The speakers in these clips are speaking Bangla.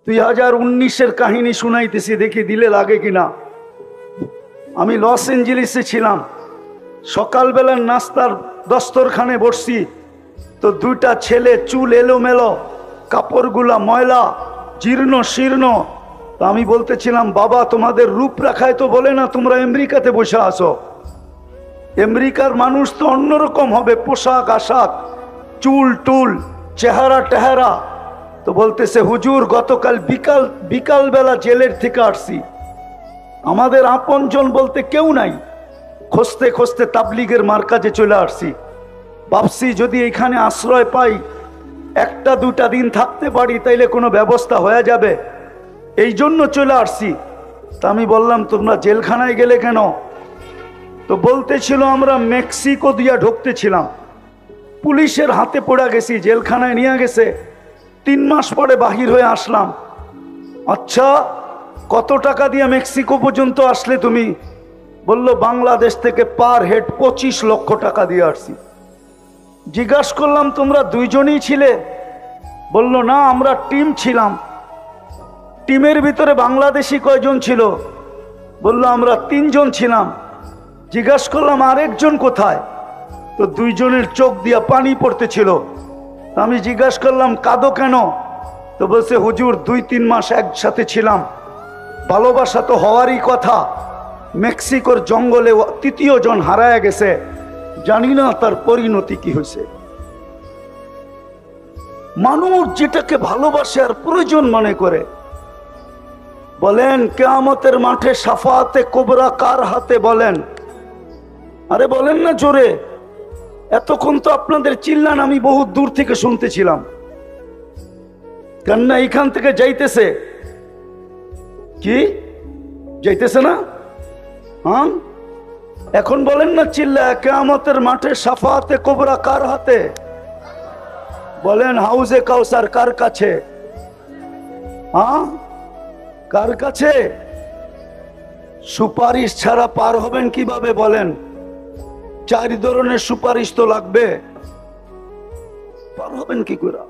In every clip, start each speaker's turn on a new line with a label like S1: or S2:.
S1: 2019-এর কাহিনী শুনাইতেছি, দেখি দিলে লাগে কিনা। আমি লস এঞ্জেলিসে ছিলাম, সকালবেলার নাস্তার দস্তরখানে বসছি, তো দুইটা ছেলে চুল এলোমেলো, কাপড়গুলা ময়লা, জীর্ণ শীর্ণ। তো আমি বলতেছিলাম, বাবা তোমাদের রূপরেখায় তো বলে না তোমরা আমেরিকাতে বসে আসো, আমেরিকার মানুষ তো অন্যরকম হবে, পোশাক আশাক, চুল টুল, চেহারা টেহারা। তো বলতেছে, হুজুর গতকাল বিকালবেলা জেলের থেকে আসছি, আমাদের আপনজন বলতে কেউ নাই, খুঁজতে খুঁজতে তাবলিগের মার্কাজে চলে আসছি। ভাবছি যদি এখানে আশ্রয় পাই, একটা দুটা দিন থাকতে পারি, তাইলে কোনো ব্যবস্থা হয়ে যাবে, এই জন্য চলে আসছি। তা আমি বললাম, তোমরা জেলখানায় গেলে কেন? তো বলতেছিল, আমরা মেক্সিকো দিয়া ঢুকতেছিলাম, পুলিশের হাতে পড়ে গেছি, জেলখানায় নিয়ে গেছে, 3 মাস পরে বাহির হয়ে আসলাম। আচ্ছা, কত টাকা দিয়ে মেক্সিকো পর্যন্ত আসলে তুমি? বলল, বাংলাদেশ থেকে পার হেড 25 লক্ষ টাকা দিয়ে আসছি। জিজ্ঞাসা করলাম, তোমরা দুইজনই ছিলে? বলল, না, আমরা টিম ছিলাম। টিমের ভিতরে বাংলাদেশি কয়জন ছিল? বলল, আমরা 3 জন ছিলাম। জিজ্ঞাসা করলাম, আরেকজন কোথায়? তো 2 জনের চোখ দিয়া পানি পড়তেছিল। আমি জিজ্ঞাসা করলাম, কাঁদো কেন? তো বলছে, হুজুর 2-3 মাস একসাথে ছিলাম, ভালোবাসা তো হওয়ারই কথা, মেক্সিকোর জঙ্গলে 3য় জন হারায় গেছে, জানি না তার পরিণতি কি হয়েছে। মানুষ যেটাকে ভালোবাসে আর প্রয়োজন মনে করে, বলেন কিয়ামতের মাঠে শাফাআতে কুবরা কার হাতে? বলেন, আরে বলেন না জোরে। এতক্ষণ তো আপনাদের চিল্লান আমি বহু দূর থেকে শুনতেছিলাম, কান্না এখান থেকে যাইতেছে কি? যাইতেছে না? হ্যাঁ, এখন বলেন না চিল্লা, কিয়ামতের মাঠে শাফাআতে কুবরা কার হাতে? বলেন, হাউজে কাউসার কার কাছে? হ্যাঁ, কার কাছে? সুপারিশ ছাড়া পার হবেন কিভাবে বলেন? 4 ধরনের সুপারিশ তো লাগবে, পার হবেন কি করে?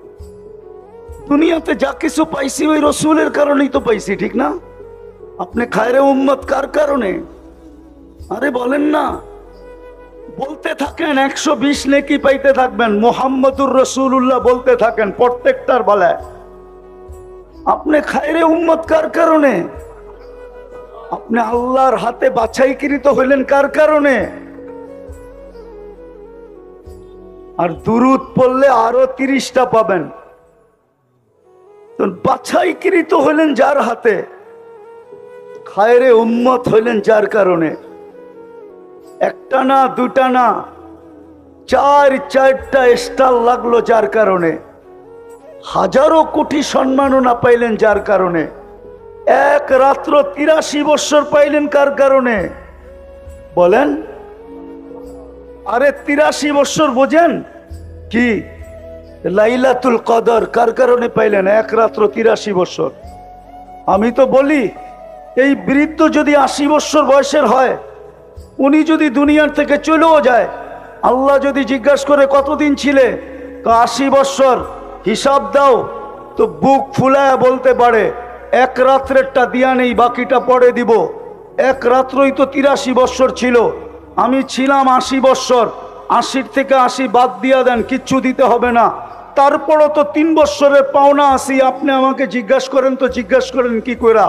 S1: দুনিয়াতে যা কিছু পাইছি ওই রসুলের কারণেই তো পাইছি, ঠিক না? আপনি খায়রে উম্মত কার কারণে? আরে বলেন না, বলতে থাকেন, 120 নেকি পাইতে থাকবেন, মুহাম্মদুর রাসূলুল্লাহ বলতে থাকেন প্রত্যেকটার বেলায়। আপনি খায়রে উম্মত কার কারণে? আপনি আল্লাহর হাতে বাছাইকৃত হইলেন কার কারণে? আর দুরূদ পড়লে আরো 30টা পাবেন। তো বাছাইকৃত হইলেন যার হাতে, খায়রে উম্মত হইলেন যার কারণে। একটা না, দুটা না, 4-4টা স্টার লাগলো যার কারণে। হাজারো কোটি সম্মাননা পাইলেন যার কারণে। এক রাত্র 83 বৎসর পাইলেন কার কারণে? বলেন। আরে 83 বৎসর বোঝেন কি? লাইলাতুল কদর কার কারণে পাইলেন? এক রাত্র 83 বৎসর। আমি তো বলি, এই বৃদ্ধ যদি 80 বৎসর বয়সের হয়, উনি যদি দুনিয়ার থেকে চলেও যায়, আল্লাহ যদি জিজ্ঞাসা করে কতদিন ছিলে, 80 বৎসর, হিসাব দাও, তো বুক ফুলায় বলতে পারে, এক রাত্রেরটা দিয়া নেই, বাকিটা পরে দিব। এক রাত্রই তো 83 বৎসর ছিল, আমি ছিলাম 80 বৎসর, 80 থেকে 80 বাদ দিয়া দেন, কিচ্ছু দিতে হবে না। তারপরও তো 3 বৎসরের পাওনা আসি। আপনি আমাকে জিজ্ঞাসা করেন তো জিজ্ঞাসা করেন কি কইরা?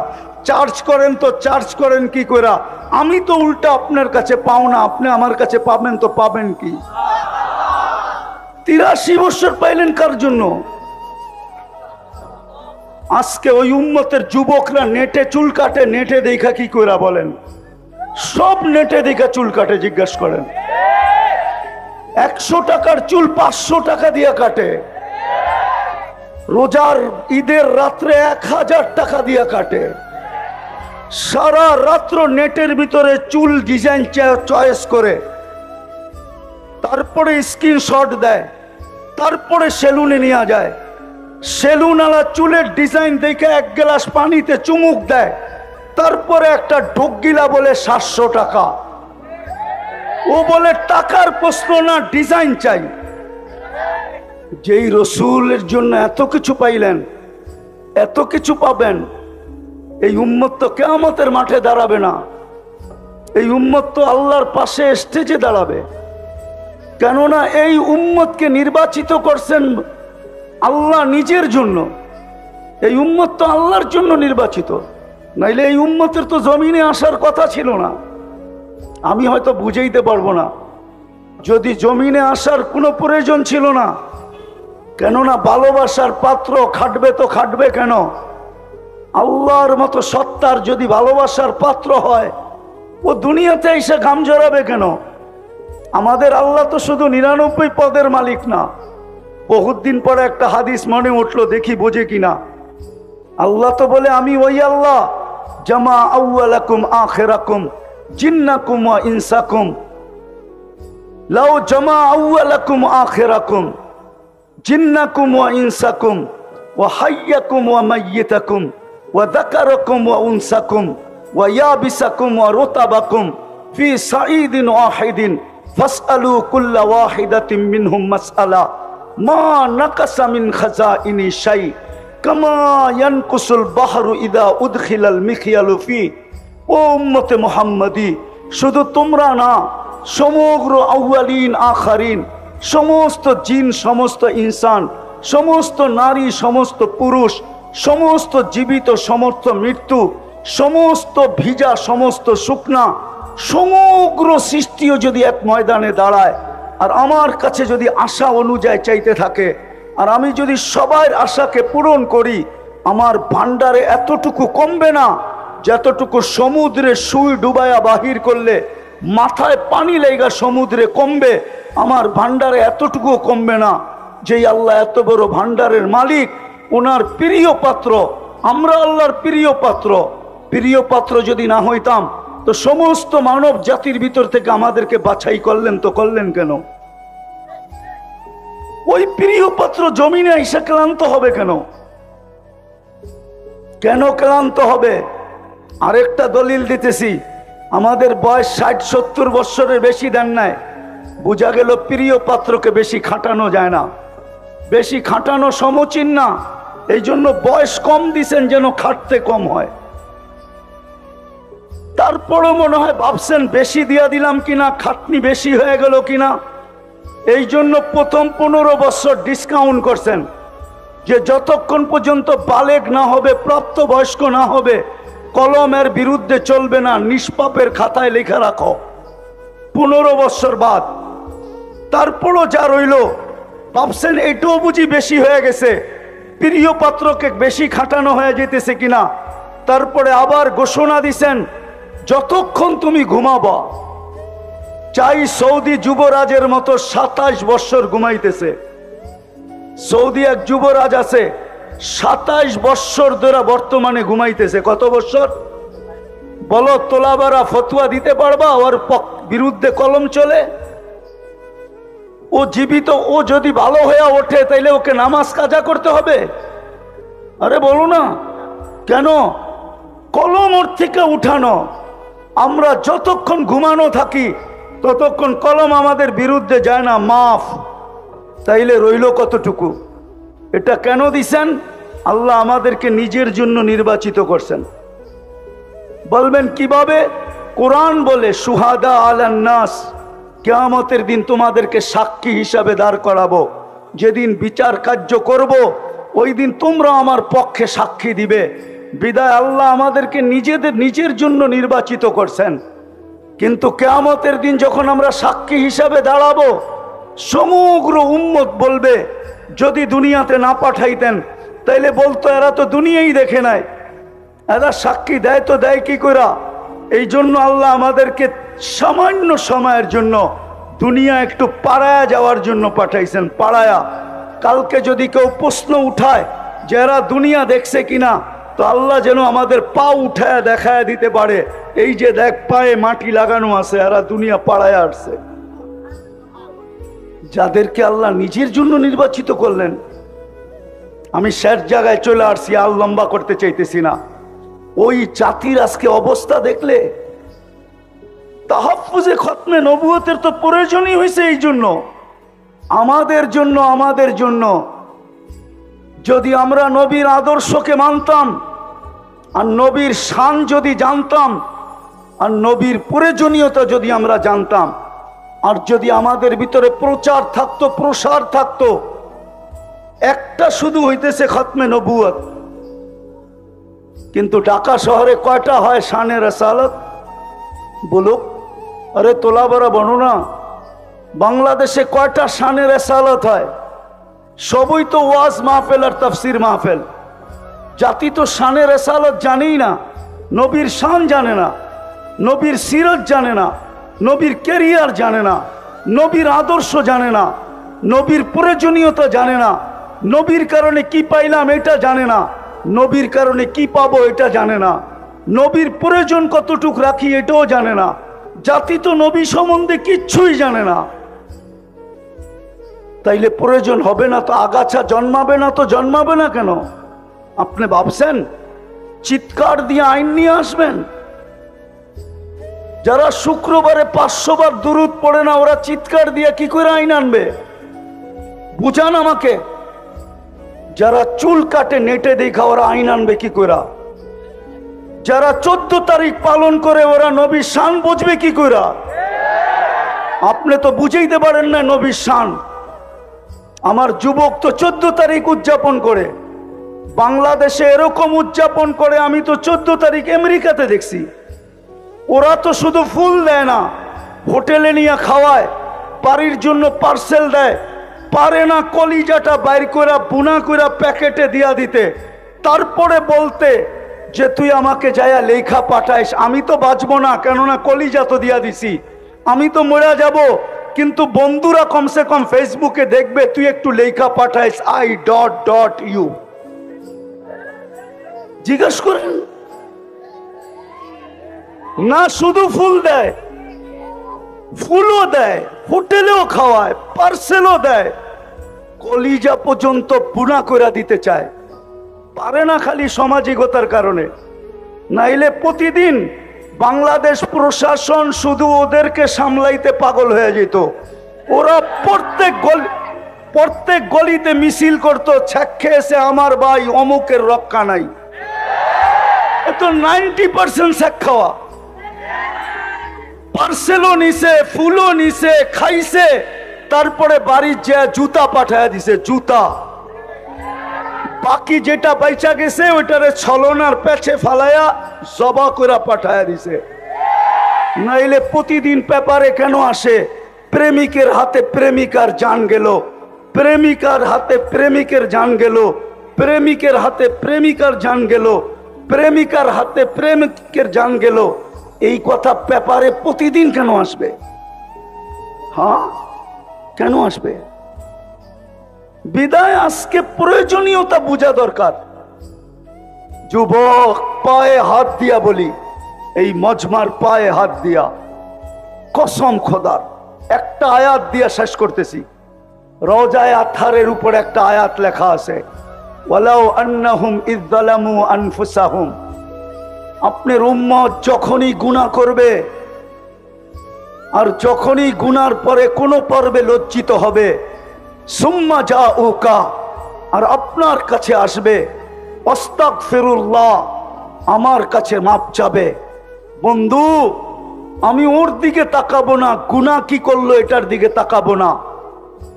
S1: চার্জ করেন তো চার্জ করেন কি কইরা? আমি তো উল্টা আপনার কাছে পাওনা, আপনি আমার কাছে পাবেন তো পাবেন কি? 83 বৎসর পাইলেন কার জন্য? আজকে ওই উম্মতের যুবকরা নেটে চুল কাটে, নেটে দেখা কি কইরা? বলেন, সব নেটে দেখা চুল কাটে, জিজ্ঞাসা করেন। 100 টাকার চুল 500 টাকা দিয়ে কাটে। রোজার ঈদের রাত্রে 1000 টাকা দিয়ে কাটে। সারা রাত্র নেটের ভিতরে চুল ডিজাইন চয়েস করে, তারপরে স্ক্রিনশট দেয়, তারপরে সেলুনে নিয়ে যায়। সেলুনওয়ালা চুলের ডিজাইন দেখে 1 গ্লাস পানিতে চুমুক দেয়, তারপরে একটা ঢোকগিলা বলে 700 টাকা। ও বলে টাকার প্রশ্ন না, ডিজাইন চাই। যেই রসুলের জন্য এত কিছু পাইলেন, এত কিছু পাবেন। এই উম্মত তো কিয়ামতের মাঠে দাঁড়াবে না, এই উম্মত তো আল্লাহর পাশে স্টেজে দাঁড়াবে। কেননা এই উম্মতকে নির্বাচিত করছেন আল্লাহ নিজের জন্য। এই উম্মত তো আল্লাহর জন্য নির্বাচিত, নাইলে এই উম্মতের তো জমিনে আসার কথা ছিল না। আমি হয়তো বুঝাইতে পারবো না, যদি জমিনে আসার কোনো প্রয়োজন ছিল না, কেননা ভালোবাসার পাত্র খাটবে তো খাটবে কেন? আল্লাহর মতো সত্তার যদি ভালোবাসার পাত্র হয়, ও দুনিয়াতে এসে ঘাম জড়াবে কেন? আমাদের আল্লাহ তো শুধু 99 পদের মালিক না। বহুত দিন পরে একটা হাদিস মনে উঠলো, দেখি বোঝে কিনা। আল্লাহ তো বলে, আমি ওই আল্লাহ জামা আউয়ালাকুম আখিরাকুম জিন্নাকুম ওয়া ইনসাকুম লাউ জামা আউয়ালাকুম আখিরাকুম জিন্নাকুম ওয়া ইনসাকুম ওয়া হাইয়াকুম ওয়া মাইয়িতাকুম ওয়া যাকারাকুম ওয়া উনসাকুম ওয়া ইয়াবিসাকুম ওয়া রুতাবাকুম ফি সাঈদিন ওয়াহিদিন ফাসআলু কুল্লা ওয়াহিদাতিন মিনহুম মাসআলা মা নাকাসা মিন খাজাইনি শাই কামা ইয়ানকুসুল বাহরু ইদা উদখিলাল মিখিয়ালু ফি। ও উম্মতে মুহাম্মাদি, শুধু তোমরা না, সমগ্র আউয়ালিন আখারিন, সমস্ত জিন, সমস্ত ইনসান, সমস্ত নারী, সমস্ত পুরুষ, সমস্ত জীবিত, সমস্ত মৃত্যু, সমস্ত ভিজা, সমস্ত শুকনা, সমগ্র সৃষ্টিও যদি এক ময়দানে দাঁড়ায় আর আমার কাছে যদি আশা অনুযায়ী চাইতে থাকে, আর আমি যদি সবার আশাকে পূরণ করি, আমার ভান্ডারে এতটুকু কমবে না যতটুকু সমুদ্রে সুই ডুবায়া বাহির করলে মাথায় পানি লেগা সমুদ্রে কমবে। আমার ভান্ডারে এতটুকু কমবে না। যেই আল্লাহ এত বড় ভান্ডারের মালিক, ওনার প্রিয় পাত্র, আমরা আল্লাহর প্রিয় পাত্র। প্রিয় পাত্র যদি না হইতাম তো সমস্ত মানব জাতির ভিতর থেকে আমাদেরকে বাছাই করলেন, তো করলেন কেন? ওই প্রিয় পাত্র জমিনে এসে ক্লান্ত হবে কেন? কেন ক্লান্ত হবে? আরেকটা দলিল দিতেছি, আমাদের বয়স 60-70 বৎসরের বেশি দেন নাই, বোঝা গেল প্রিয় পাত্রকে বেশি খাটানো যায় না, বেশি খাটানো সমীচীন না। এই জন্য বয়স কম দিছেন যেন খাটতে কম হয়। তারপরও মনে হয় ভাবছেন বেশি দিয়া দিলাম কিনা, খাটনি বেশি হয়ে গেল কিনা। এই জন্য প্রথম 15 বছর ডিসকাউন্ট করছেন, যে যতক্ষণ পর্যন্ত বালেগ না হবে, প্রাপ্তবয়স্ক না হবে, কলমের বিরুদ্ধে চলবে না, নিষ্পাপের খাতায় লেখা রাখো। 15 বছর বাদ তারপরও যা রইল, ভাবছেন এটাও বুঝি বেশি হয়ে গেছে, প্রিয় পাত্রকে বেশি খাটানো হয়ে যেতেছে কিনা। তারপরে আবার ঘোষণা দিছেন, যতক্ষণ তুমি ঘুমাবা, চাই সৌদি যুবরাজের মতো 27 বছর ঘুমাইতেছে। সৌদি এক যুবরাজ আছে, 27 বছর ধরে বর্তমানে ঘুমাইতেছে। কত বছর বলো? তোলাবারা ফতুয়া দিতে পারবা? ওর বিরুদ্ধে কলম চলে। ও জীবিত, ও যদি ভালো হয়ে ওঠে তাইলে ওকে নামাজ কাজা করতে হবে? আরে বলো না কেন? কলম ওর থেকে উঠানো। আমরা যতক্ষণ ঘুমানো থাকি ততক্ষণ কলম আমাদের বিরুদ্ধে যায় না, মাফ। তাইলে রইল কতটুকু? এটা কেন দিছেন? আল্লাহ আমাদেরকে নিজের জন্য নির্বাচিত করছেন। বলবেন কিভাবে? কোরআন বলে, সুহাদা আলান নাস, কিয়ামতের দিন তোমাদেরকে সাক্ষী হিসাবে দাঁড় করাবো। যেদিন বিচার কার্য করব, ওই দিন তোমরা আমার পক্ষে সাক্ষী দিবে। বিদায় আল্লাহ আমাদেরকে নিজের জন্য নির্বাচিত করছেন। কিন্তু কিয়ামতের দিন যখন আমরা সাক্ষী হিসাবে দাঁড়াবো, সমগ্র উম্মত বলবে, যদি দুনিয়াতে না পাঠাইতেন তাইলে বলতো এরা তো দুনিয়াই দেখে নাই, এরা সাক্ষী দেয় তো দেয় কি কইরা। এই জন্য আল্লাহ আমাদেরকে সামান্য সময়ের জন্য দুনিয়া একটু পাড়ায়া যাওয়ার জন্য পাঠাইছেন। পাড়ায়া, কালকে যদি কেউ প্রশ্ন উঠায় যে এরা দুনিয়া দেখছে কিনা, তো আল্লাহ যেন আমাদের পা উঠায়া দেখায় দিতে পারে, এই যে দেখ পায়ে মাটি লাগানো আছে, এরা দুনিয়া পাড়ায় আসছে। যাদেরকে আল্লাহ নিজের জন্য নির্বাচিত করলেন। আমি শেষ জায়গায় চলে আসছি, আর লম্বা করতে চাইতেছি না। ওই জাতির আজকে অবস্থা দেখলে, তাহাফুজে খতমে নবুয়তের তো প্রয়োজনই হয়েছে এই জন্য, আমাদের জন্য যদি আমরা নবীর আদর্শকে মানতাম, আর নবীর শান যদি জানতাম, আর নবীর প্রয়োজনীয়তা যদি আমরা জানতাম, আর যদি আমাদের ভিতরে প্রচার থাকতো, প্রসার থাকতো, একটা শুধু হইতেছে খতমে নবুয়ত। কিন্তু ঢাকা শহরে কয়টা হয় শানে রেসালত? বলুক। আরে তোলা বড় বনো না, বাংলাদেশে কয়টা শানে রেসালত হয়? সবই তো ওয়াজ মাহফিল আর তাফসির মাহফিল। জাতি তো শানে রেসালত জানেই না, নবীর শান জানে না, নবীর সিরত জানে না, নবীর ক্যারিয়ার জানে না, নবীর আদর্শ জানে না, নবীর প্রয়োজনীয়তা জানে না, নবীর কারণে কি পাইলাম এটা জানে না, নবীর কারণে কি পাবো এটা জানে না, নবীর প্রয়োজন কতটুক রাখি এটাও জানে না। জাতি তো নবী সম্বন্ধে কিচ্ছুই জানে না। তাইলে প্রয়োজন হবে না তো আগাছা জন্মাবে না তো জন্মাবে না কেন? আপনি ভাবছেন চিৎকার দিয়ে আইন নিয়ে আসবেন? যারা শুক্রবারে 500 বার দুরুদ পড়ে না, ওরা চিৎকার দিয়ে কি করে আইন আনবে? বুঝান আমাকে। যারা চুল কাটে নেটে দেখা, ওরা আইন আনবে কি করে? যারা 14 তারিখ পালন করে, ওরা নবীর শান বুঝবে কি করে? আপনি তো বুঝাইতে পারেন না নবীর শান। আমার যুবক তো 14 তারিখ উদযাপন করে, বাংলাদেশে এরকম উদযাপন করে আমি তো 14 তারিখ আমেরিকাতে দেখছি। ওরা তো শুধু ফুল দেয় না, হোটেলে নিয়ে খাওয়ায়, বাড়ির জন্য পার্সেল দেয়, পারে না কলিজাটা বাইর করে বুনা করে প্যাকেটে দিয়া দিতে, তারপরে বলতে যে তুই আমাকে যাইয়া লেখা পাঠাইস। আমি তো বাঁচবো না, কেননা কলিজা তো দিয়া দিছি, আমি তো মরে যাব, কিন্তু বন্ধুরা কমসে কম ফেসবুকে দেখবে তুই একটু লেখা পাঠাইস I.U। জিজ্ঞেস করেন না, শুধু ফুল দেয়, ফুলও দেয়, হোটেলেও খাওয়ায়, পার্সেলও দেয়, কলিজা পর্যন্ত পুনা করে দিতে চায়, পারে না খালি সামাজিকতার কারণে। নাইলে প্রতিদিন বাংলাদেশ প্রশাসন শুধু ওদেরকে সামলাইতে পাগল হয়ে যেত। ওরা প্রত্যেক গলিতে মিছিল করতো, ছ্যাক খেয়েছে আমার ভাই অমুকের রক্ষা নাই। এত 90% ছ্যাক খাওয়া, পার্সেলও নিছে, ফুলও নিছে, খাইছে, তারপরে বাড়ির যে জুতা পাঠায় দিছে, জুতা। বাকি যেটা বাইচা গেছে ওইটারে ছলনার পেছে ফালাইয়া জবা করে পাঠায় দিছে। নাইলে প্রতিদিন পেপারে কেন আসে প্রেমিকের হাতে প্রেমিকার জান গেল, প্রেমিকার হাতে প্রেমিকের জান গেল, প্রেমিকের হাতে প্রেমিকার জান গেল, প্রেমিকার হাতে প্রেমিকের জান গেল? এই কথা পেপারে প্রতিদিন কেন আসবে? হ্যাঁ, কেন আসবে? বিদায় আজকে প্রয়োজনীয়তা বোঝা দরকার। যুবক, পায়ে হাত দিয়া বলি, এই মজমার পায়ে হাত দিয়া কসম খোদার, একটা আয়াত দিয়া শেষ করতেছি। রওজায়ে আতহারের উপর একটা আয়াত লেখা আছে, ওয়ালাউ আন্নাহুম ইয যালামু আনফুসাহুম। আপনার উম্মত যখনই গুনাহ করবে, আর যখনই গুনার পরে কোনো পর্বে লজ্জিত হবে, সুম্মা জাউকা, আর আপনার কাছে আসবে, আস্তাগফিরুল্লাহ, আমার কাছে মাপ চাবে। বন্ধু, আমি ওর দিকে তাকাবো না, গুনাহ কি করলো এটার দিকে তাকাবো না।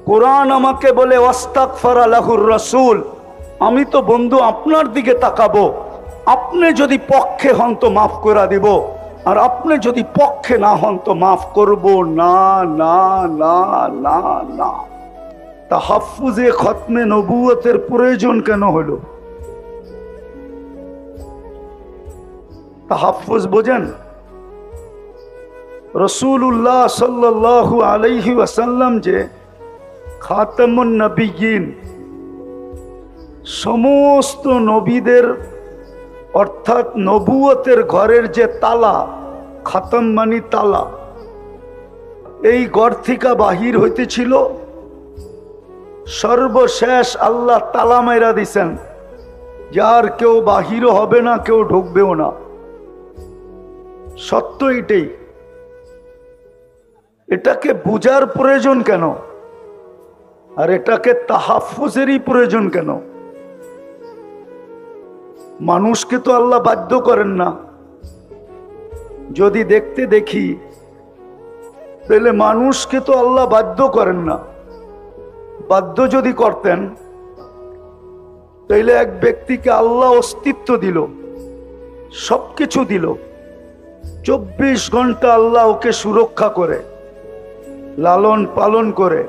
S1: কোরআন আমাকে বলে ওয়াস্তাগফারা লাহুর রাসূল, আমি তো বন্ধু আপনার দিকে তাকাবো। আপনি যদি পক্ষে হন তো মাফ করে দিব, আর আপনি যদি পক্ষে না হন তো মাফ করব না। না না না না। তাহাফুজে খতমে নবুয়তের প্রয়োজন কেন হলো? তাহাফুজ বোঝেন? রাসূলুল্লাহ সাল্লাল্লাহু আলাইহি ওয়াসাল্লাম যে খাতামুন নবিয়্যিন, সমস্ত নবীদের অর্থাৎ নবুয়তের ঘরের যে তালা, খাতম মানি তালা, এই ঘর থেকে বাহির হইতেছিল, সর্বশেষ আল্লাহ তালা মাইরা দিছেন, যার কেউ বাহিরও হবে না, কেউ ঢুকবেও না। সত্য এটাই। এটাকে বুঝার প্রয়োজন কেন? আর এটাকে তাহাফুজেরই প্রয়োজন কেন? মানুষকে তো আল্লাহ বাধ্য করেন না। যদি দেখতে দেখি তাহলে মানুষকে তো আল্লাহ বাধ্য করেন না। বাধ্য যদি করতেন তাইলে এক ব্যক্তিকে আল্লাহ অস্তিত্ব দিল, সবকিছু দিল, 24 ঘন্টা আল্লাহ ওকে সুরক্ষা করে, লালন পালন করে,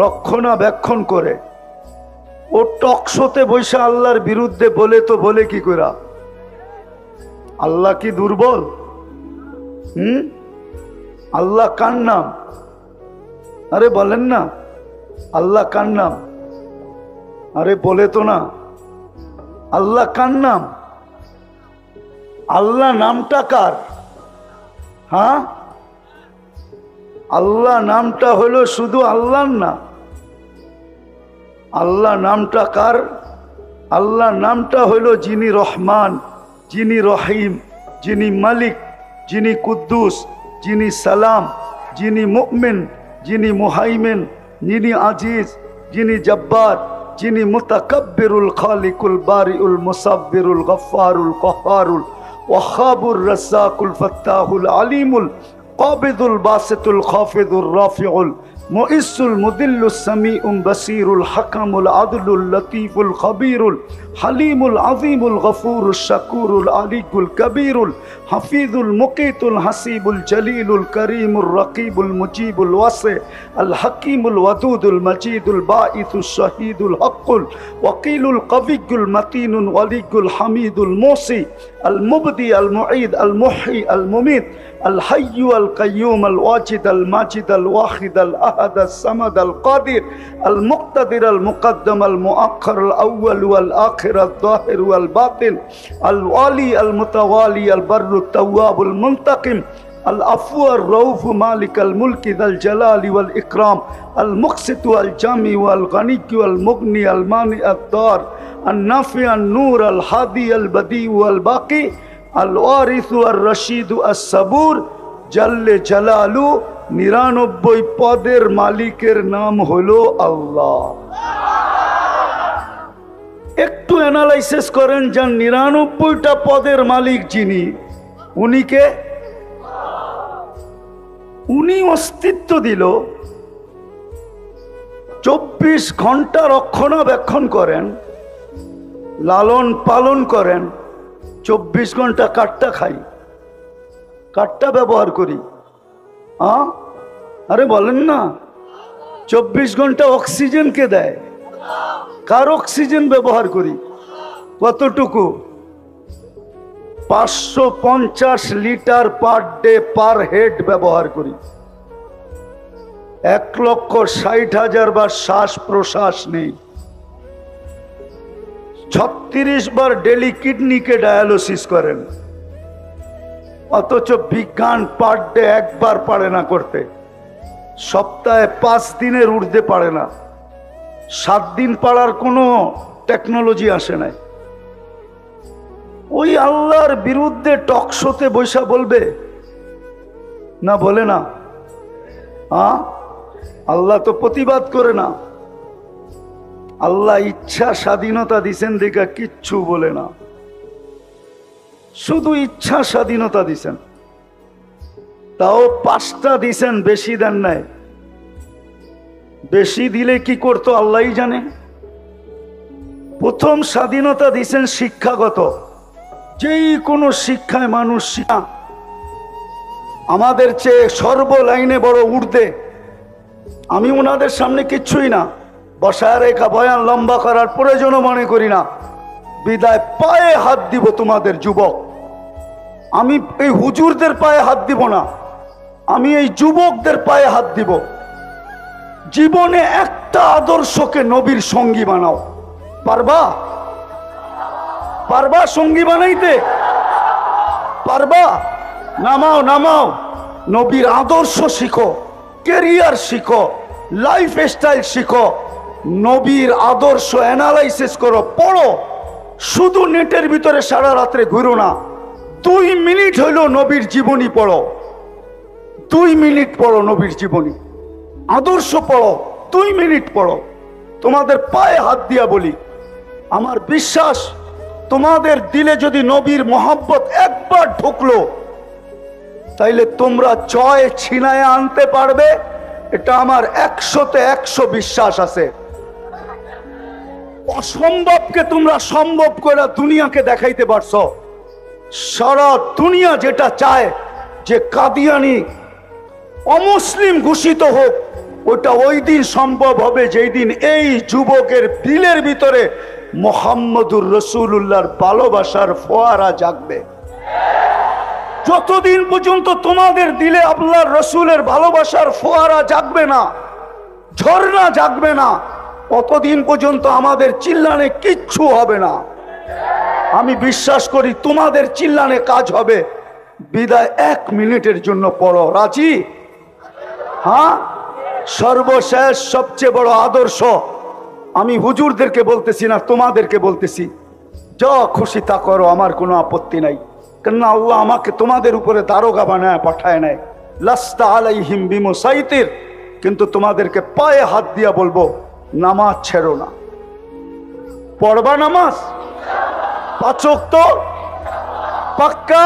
S1: রক্ষণাবেক্ষণ করে। ও টকশোতে বসে আল্লাহর বিরুদ্ধে বলে তো বলে কি করা? আল্লাহ কি দুর্বল? আল্লাহ কার নাম? আরে বলেন না, আল্লাহ কার নাম? আরে বলে তো না, আল্লাহ কার নাম? আল্লাহ নামটা কার? হ্যাঁ, আল্লাহ নামটা হলো শুধু আল্লাহর না। আল্লাহ নামটা কার? আল্লাহ নামটা হলো যিনি রহমান, যিনি রহিম, যিনি মালিক, যিনি কুদ্দুস, যিনি সালাম, যিনি মুমিন, যিনি মুহাইমিন, যিনি আজিজ, যিনি জব্বার, যিনি মুতাকাব্বিরুল খালিকুল বারিউল মুসাব্বিরুল গফফারুল কহ্হারুল ওয়াহাবুর রাজ্জাকুল ফাত্তাহুল আলিমুল কাবিদুল বাসিতুল খাফিদুর রাফিউল মুইসুল মুদিল্লুস সামিউল বাসিরুল হাকামুল আদলুল লতীফুল খবীরুল হালিমুল আযীমুল গফুরুশ শাকুরুল আলিকুল কবীরুল হাফিজুল মুকিতুল হাসিবুল জলিলুল করিমুর রকিবুল মুজিবুল ওয়াসি আল হাকিমুল ওয়াদুদুল মজিদুল বাঈসুশ শাহীদুল হকুল ওয়াকিলুল কবিয়ুল মতিনুল ওয়ালিয়ুল হামিদুল মুসি আল মুবদি আল মুঈদ আল মুহয়ি আল মুমিত আল হাইয়্যু আল কাইয়্যুম আল ওয়াজিদ আল মাজিদ আল ওয়াহিদ আল আহাদ আল সামাদ আল কাদির আল মুক্তাদির আল মুকদ্দম আল মুআখ্খার আল আউয়াল ওয়াল আখির আল যাহির ওয়াল বাতিন আল ওয়ালি আল মুতাওয়ালি আল বাররু التواب المنتقم العفو الرؤوف مالك الملك ذا الجلال والإكرام المقسط والجامع والغني والمغني المانع الضار النافع النور الهادي البديع والباقي الوارث الرشيد الصبور جل جلاله 99 পদের মালিকের নাম হলো আল্লাহ। একটু অ্যানালাইসিস করেন, যান 99টা পদের মালিক যিনি, উনিকে উনি অস্তিত্ব দিল, 24 ঘন্টা রক্ষণাবেক্ষণ করেন, লালন পালন করেন। 24 ঘন্টা কাঠটা খাই, কাঠটা ব্যবহার করি। আরে বলেন না, 24 ঘন্টা অক্সিজেন কে দেয়? কার অক্সিজেন ব্যবহার করি? কতটুকু? 550 litre per day per head ব্যবহার করি। 1,60,000 বার শ্বাস প্রশ্বাস নেই। 36 বার ডেলি কিডনিকে ডায়ালিসিস করেন, অথচ বিজ্ঞান পার ডে একবার পারে না করতে। সপ্তাহে 5 দিনের ঊর্ধ্বে পারে না। 7 দিন পারার কোনো টেকনোলজি আসে নাই। ওই আল্লাহর বিরুদ্ধে টকশোতে বৈশা বলবে না? বলে না? আল্লাহ তো প্রতিবাদ করে না। আল্লাহ ইচ্ছা স্বাধীনতা দিছেন দেখা কিচ্ছু বলে না, শুধু ইচ্ছা স্বাধীনতা দিছেন। তাও 5টা দিছেন, বেশি দেন নাই। বেশি দিলে কি করতো আল্লাহই জানে। প্রথম স্বাধীনতা দিছেন শিক্ষাগত, যেই কোনো শিক্ষায় মানুষ শিক্ষা আমাদের চেয়ে সর্ব লাইনে বড় ঊর্ধ্বে। আমি ওনাদের সামনে কিচ্ছুই না, বসায় রেখা বয়ান লম্বা করার প্রয়োজনও মনে করি না। বিদায় পায়ে হাত দিব তোমাদের যুবক। আমি এই হুজুরদের পায়ে হাত দিব না, আমি এই যুবকদের পায়ে হাত দিব। জীবনে একটা আদর্শকে নবীর সঙ্গী বানাও। পারবা? পারবা সঙ্গী বানাইতে? পারবা? নামাও নামাও, নবীর আদর্শ শিখো, ক্যারিয়ার শিখো, লাইফ স্টাইল শিখো, নবীর আদর্শ অ্যানালাইসিস করো, পড়ো। শুধু নেটের ভিতরে সারা রাত্রে ঘুরো না। 2 মিনিট হইল নবীর জীবনী পড়ো, 2 মিনিট পড়ো নবীর জীবনী, আদর্শ পড়ো, 2 মিনিট পড়ো। তোমাদের পায়ে হাত দিয়া বলি, আমার বিশ্বাস তোমাদের দিলে যদি নবীর মোহাব্বত একবার ঢুকলো, তাইলে তোমরা জয় ছিনায় আনতে পারবে, এটা আমার 100-তে 100 বিশ্বাস আছে। অসম্ভবকে তোমরা সম্ভব করে দুনিয়াকে দেখাইতে পারছো। সারা দুনিয়া যেটা চায় যে কাদিয়ানি অমুসলিম ঘোষিত হোক, ওটা ওই দিন সম্ভব হবে যেই দিন এই যুবকের দিলের ভিতরে মুহাম্মদুর রাসূলুল্লাহর ভালোবাসার ফোয়ারা জাগবে। যতদিন পর্যন্ত তোমাদের দিলে আল্লাহর রাসূলের ভালোবাসার ফোয়ারা জাগবে না, ঝর্ণা জাগবে না, ততদিন পর্যন্ত আমাদের চিল্লানে কিচ্ছু হবে না। আমি বিশ্বাস করি তোমাদের চিল্লানে কাজ হবে। বিদায় 1 মিনিটের জন্য পড়ো, রাজি? হ্যাঁ, সর্বশেষ সবচেয়ে বড় আদর্শ আমি হুজুরদেরকে বলতেছি না, তোমাদেরকে বলতেছি, যা খুশি তা করো, আমার কোনো আপত্তি নাই। কেননা আল্লাহ আমাকে তোমাদের উপরে দারোগা বানায় পাঠায় নাই। লাস্তা আলাইহিম বিমুসাইতির, কিন্তু তোমাদেরকে পায়ে হাত দিয়া বলবো, নামাজ ছেড়ো না। পড়বা নামাজ 5 ওয়াক্ত পাক্কা।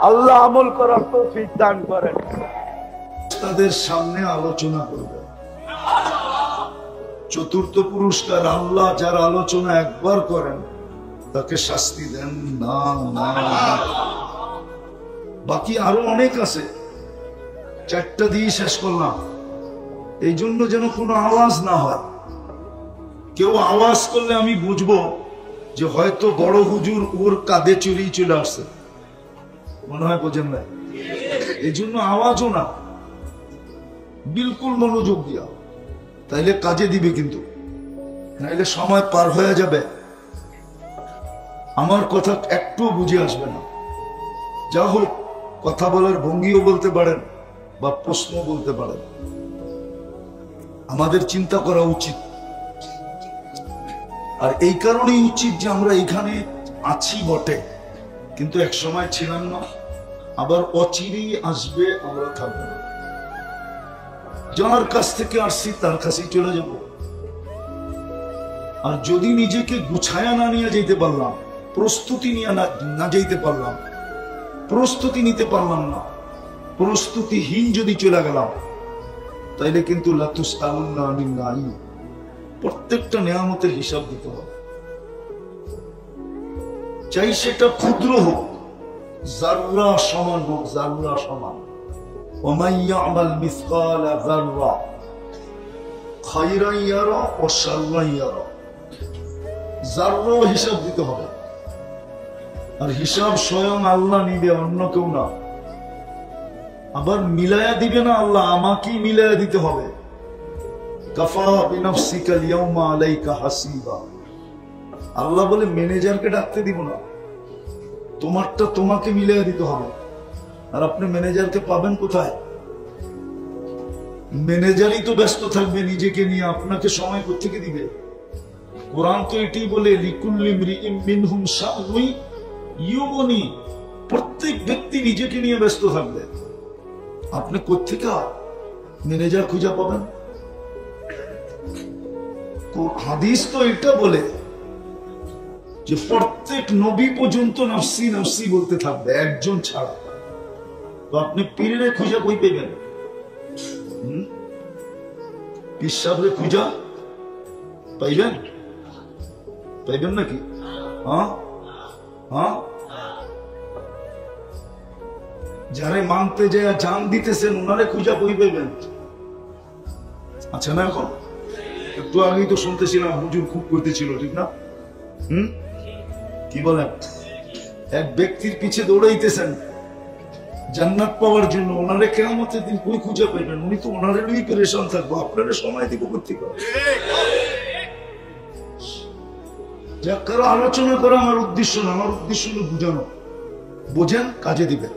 S1: আল্লাহ আমল করার তৌফিক দান করেন।
S2: তাদের সামনে আলোচনা করবে। চতুর্থ পুরস্কার, আল্লাহ যার আলোচনা একবার করেন তাকে শাস্তি দেন না। বাকি আরো অনেক আছে, 4টা দিয়ে শেষ করলাম। এই জন্য যেন কোনো আওয়াজ না হয়। কেউ আওয়াজ করলে আমি বুঝবো যে হয়তো বড় হুজুর ওর কাঁধে চড়িয়ে চলে আসছে, মনে হয় বোঝেন না। এই জন্য আওয়াজও না, বিলকুল মনোযোগ দিয়া, তাইলে কাজে দিবে, কিন্তু নাইলে সময় পার হয়ে যাবে, আমার কথা একটু বুঝে আসবে না। যা হোক, কথা বলার ভঙ্গিও বলতে পারেন বা প্রশ্ন বলতে পারেন। আমাদের চিন্তা করা উচিত, আর এই কারণেই উচিত যে আমরা এখানে আছি বটে, কিন্তু এক সময় ছিলাম না, আবার অচিরেই আসবে, আমরা থাকবো না। যার কাছ থেকে আসছি তার কাছেই চলে যাব। আর যদি নিজেকে গুছায়া না নিয়ে যেতে পারলাম, প্রস্তুতি নিয়ে না যেতে পারলাম, প্রস্তুতি নিতে পারলাম না, প্রস্তুতিহীন যদি চলে গেলাম, তাইলে কিন্তু লাতুসআলুন্না আনিন নাঈম, প্রত্যেকটা নেয়ামতের হিসাব দিতে হবে। চাই সেটা ক্ষুদ্র হোক, যাররা সমান হোক, যাররা সমান। ومن يعمل مثقال ذرة خيرا يرى وشرا يرى, যাররা হিসাব দিতে হবে। আর হিসাব স্বয়ং আল্লাহ নিবে, অন্য কেউ না। আবার মিলায়া দিবে না আল্লাহ, আমাকেই মিলায়া দিতে হবে। কাফা বিনাফসিকা আল-ইয়াওমা আলাইকা হাসিবা, আল্লাহ বলে ম্যানেজারকে ডাকতে দিব না, তোমারটা তোমাকে মিলায়া দিতে হবে। আর আপনি ম্যানেজারকে পাবেন কোথায়? ম্যানেজারই তো ব্যস্ত থাকবে নিজেকে নিয়ে, আপনাকে সময় কোত্থেকে দিবে? কোরআন তো এটাই বলে, লিকুল্লি ইমরিইম মিনহুম শা'নুন ইউগনি, প্রত্যেক ব্যক্তি নিজেকে নিয়ে ব্যস্ত থাকবে। আপনি কোত্থেকে ম্যানেজার খুঁজে পাবেন? হাদিস তো এটা বলে যে প্রত্যেক নবী পর্যন্ত নফসি নফসি বলতে থাকবে, একজন ছাড়া। তো আপনি পীরে খুঁজা কই পেবেন? পীর সাহেবরে খুঁজা পাইবেন? পাইবেন নাকি? হ্যাঁ হ্যাঁ, যারে মানতে যায় জান দিতেছেন, ওনারে খুঁজা কই পাইবেন? আচ্ছা না, এখন একটু আগেই তো শুনতেছিলাম হুজুর খুব করতেছিল, ঠিক না? কি বলেন? এক ব্যক্তির পিছে দৌড়াইতেছেন জান্নাত পাওয়ার জন্য, ওনারে কিয়ামতের দিন কই খুঁজে পাইবেন? উনি তো ওনারে নিয়ে পেরেশান থাকবো, আপনারা সময় দিব কোত্থেকে? যা কারো আলোচনা করা আমার উদ্দেশ্য না, আমার উদ্দেশ্য হলো বুঝানো। বোঝেন, কাজে দিবেন।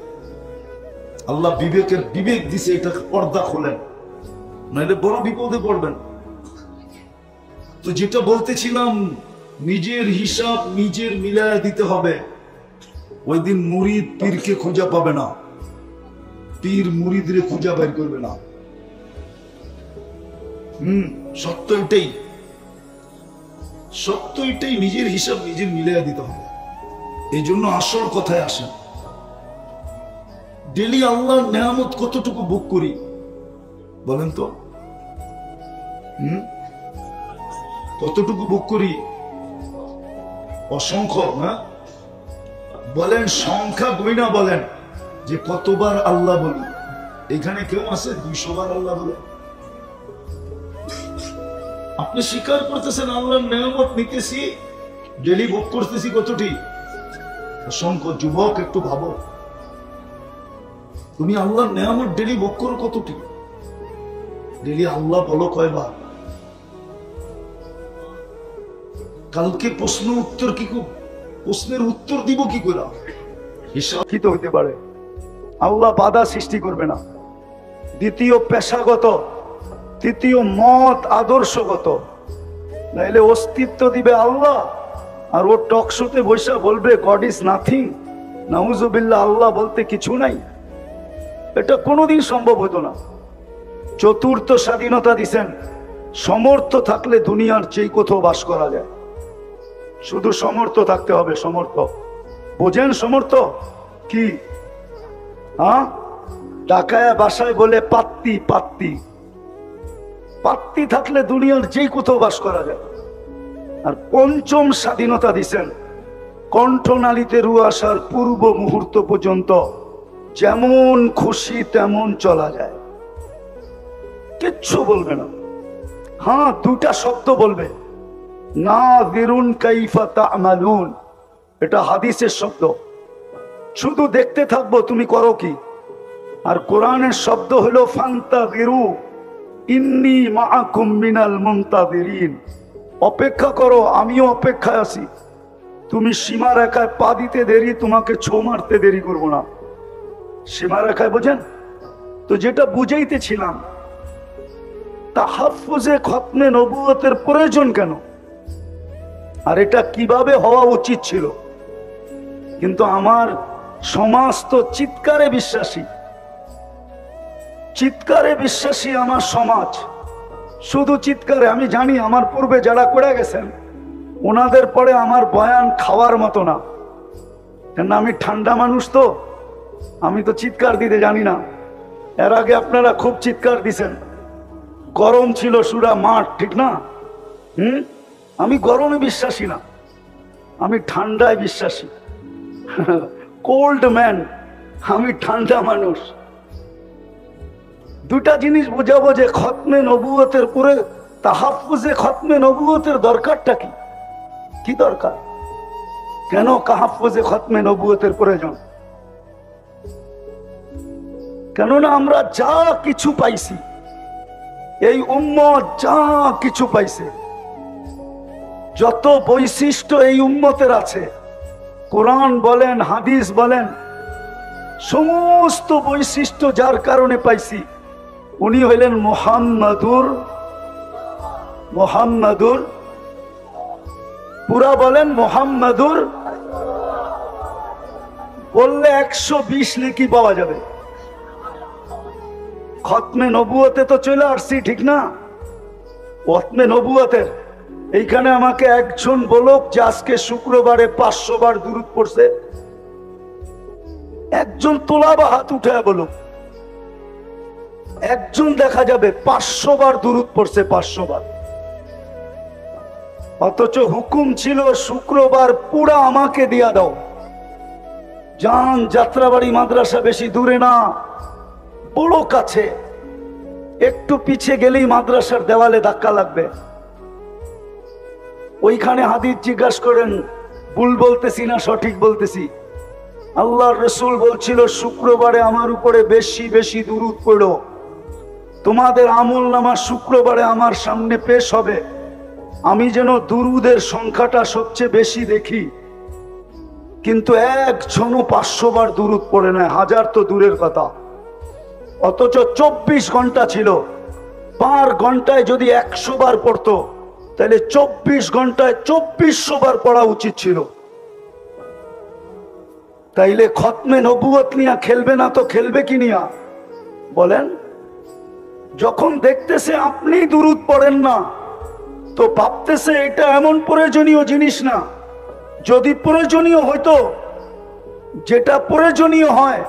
S2: আল্লাহ বিবেকের বিবেক দিছে, এটা পর্দা খোলেন, নাহলে বড় বিপদে পড়বেন। তো যেটা বলতেছিলাম, নিজের হিসাব নিজের মিলায়া দিতে হবে। ওই দিন মুরিদ পীরকে খুঁজা পাবে না, পীর মুরিদরে খুঁজা বের করবে না। সত্য এটাই, সত্য এটাই, নিজের হিসাব নিজের মিলায়া দিতে হবে। এই জন্য আসল কথায় আসেন, ডেলি আল্লাহর নেয়ামত কতটুকু ভোগ করি বলেন তো? কতটুকু ভোগ করি? অসংখ্য। না বলেন, সংখ্যা গইনা বলেন যে কতবার আল্লাহ বলি। এখানে কেউ আছে 200 বার আল্লাহ বলে? আপনি স্বীকার করতেছেন আল্লাহর নেয়ামত নিতেছি, ডেলি ভোগ করতেছি কতটি? অসংখ্য। যুবক একটু ভাবো, তুমি আল্লাহর নেয়ামত ডেলি ভোগ করো কতটি? ডেলি আল্লাহ বলো কয়বার? কালকে প্রশ্ন উত্তর কি, প্রশ্নের উত্তর দিব কি করে? হিসাব
S1: কি তো হইতে পারে? আল্লাহ বাধা সৃষ্টি করবে না। দ্বিতীয় পেশাগত, তৃতীয় মত আদর্শগত। নাইলে অস্তিত্ব দিবে আল্লাহ, আর ও টক শোতে বৈশা বলবে গড ইজ নাথিং, নাউজুবিল্লাহ, আল্লাহ বলতে কিছু নাই। এটা কোনোদিন সম্ভব হতো না। চতুর্থ স্বাধীনতা দিছেন, সমর্থ থাকলে দুনিয়ার যেই কোথাও বাস করা যায়। শুধু সমর্থ থাকতে হবে। সমর্থ বোঝেন? সমর্থ কি? হ্যাঁ, টাকায় বাসায় বলে পাত্তি, পাত্তি। পাত্তি থাকলে দুনিয়ার যেই কোথাও বাস করা যায়। আর পঞ্চম স্বাধীনতা দিছেন, কণ্ঠনালীতে রু আসার পূর্ব মুহূর্ত পর্যন্ত যেমন খুশি তেমন চলা যায়, কিচ্ছু বলবে না। হ্যাঁ, দুটা শব্দ বলবে, নাযিরুন কাইফা তা'মালুন, এটা হাদিসের শব্দ। শুধু দেখতে থাকবো তুমি করো কি। আর কোরআনের শব্দ হলো ফান্তাযিরু ইন্নী মাআকুম মিনাল মুনতাযিরিন, অপেক্ষা করো, আমিও অপেক্ষায় আছি। তুমি সীমা রেখায় পা দিতে দেরি, তোমাকে ছো মারতে দেরি করবো না। সীমা রেখায় বোঝেন তো? যেটা বুঝাইতেছিলাম, তাহাফুজে খতমে নবুয়তের প্রয়োজন কেন, আর এটা কিভাবে হওয়া উচিত ছিল। কিন্তু আমার সমাজ তো চিৎকারে বিশ্বাসী, চিৎকারে বিশ্বাসী আমার সমাজ, শুধু চিৎকারে। আমি জানি আমার পূর্বে যারা করে গেছেন ওনাদের পরে আমার বয়ান খাওয়ার মতো না, কেন আমি ঠান্ডা মানুষ তো, আমি তো চিৎকার দিতে জানি না। এর আগে আপনারা খুব চিৎকার দিছেন, গরম ছিল সুরা মাঠ, ঠিক না? আমি গরমে বিশ্বাসী না, আমি ঠান্ডায় বিশ্বাসী। কোল্ড ম্যান, আমি ঠান্ডা মানুষ। দুটা জিনিস বোঝাবো যে খতমে নবুয়তের পরে তাহাফুজে খতমে নবুয়তের দরকারটা কি, কি দরকার, কেন তাহাফুজে খতমে নবুয়তের প্রয়োজন। কেননা আমরা যা কিছু পাইছি, এই উম্মত যা কিছু পাইছে, যত বৈশিষ্ট্য এই উম্মতের আছে, কোরআন বলেন হাদিস বলেন, সমস্ত বৈশিষ্ট্য যার কারণে পাইছি উনি হইলেন মোহাম্মদুর, পুরা বলেন মোহাম্মদুর, বললে 120 নেকি পাওয়া যাবে। খতমে নবুয়তে তো চলে আসছি, ঠিক না? খতমে নবুয়তের এইখানে আমাকে একজন বলুক যে আজকে শুক্রবারে 500 বার দুরূদ পড়ছে। একজন তোলা বা হাত উঠে বলুক, একজন দেখা যাবে 500 বার দুরূদ পড়ছে, 500 বার। অথচ হুকুম ছিল শুক্রবার পুরা আমাকে দিয়া দাও। যান, যাত্রাবাড়ি মাদ্রাসা বেশি দূরে না, বড় কাছে, একটু পিছে গেলেই মাদ্রাসার দেওয়ালে ধাক্কা লাগবে। ওইখানে হাদিস জিজ্ঞাসা করেন, ভুল বলতেছি না সঠিক বলতেছি? আল্লাহর রাসূল বলছিল শুক্রবারে আমার উপরে বেশি বেশি দুরূদ পড়ো, তোমাদের আমলনামা শুক্রবারে আমার সামনে পেশ হবে, আমি যেন দুরূদের সংখ্যাটা সবচেয়ে বেশি দেখি। কিন্তু একজনও 500 বার দুরূদ পড়ে না, 1000 তো দূরের কথা। অথচ 24 ঘন্টা ছিল, পার ঘন্টায় যদি 100 বার পড়তো তাহলে 24 ঘন্টায় 2400 বার পড়া উচিত ছিল। তাইলে খতমে নবুয়ত নিয়ে খেলবে না তো খেলবে কি নিয়া বলেন? যখন দেখতেছে আপনি দুরূদ পড়েন না, তো ভাবতেছে এটা এমন প্রয়োজনীয় জিনিস না। যদি প্রয়োজনীয় হইতো যেটা প্রয়োজনীয় হয়।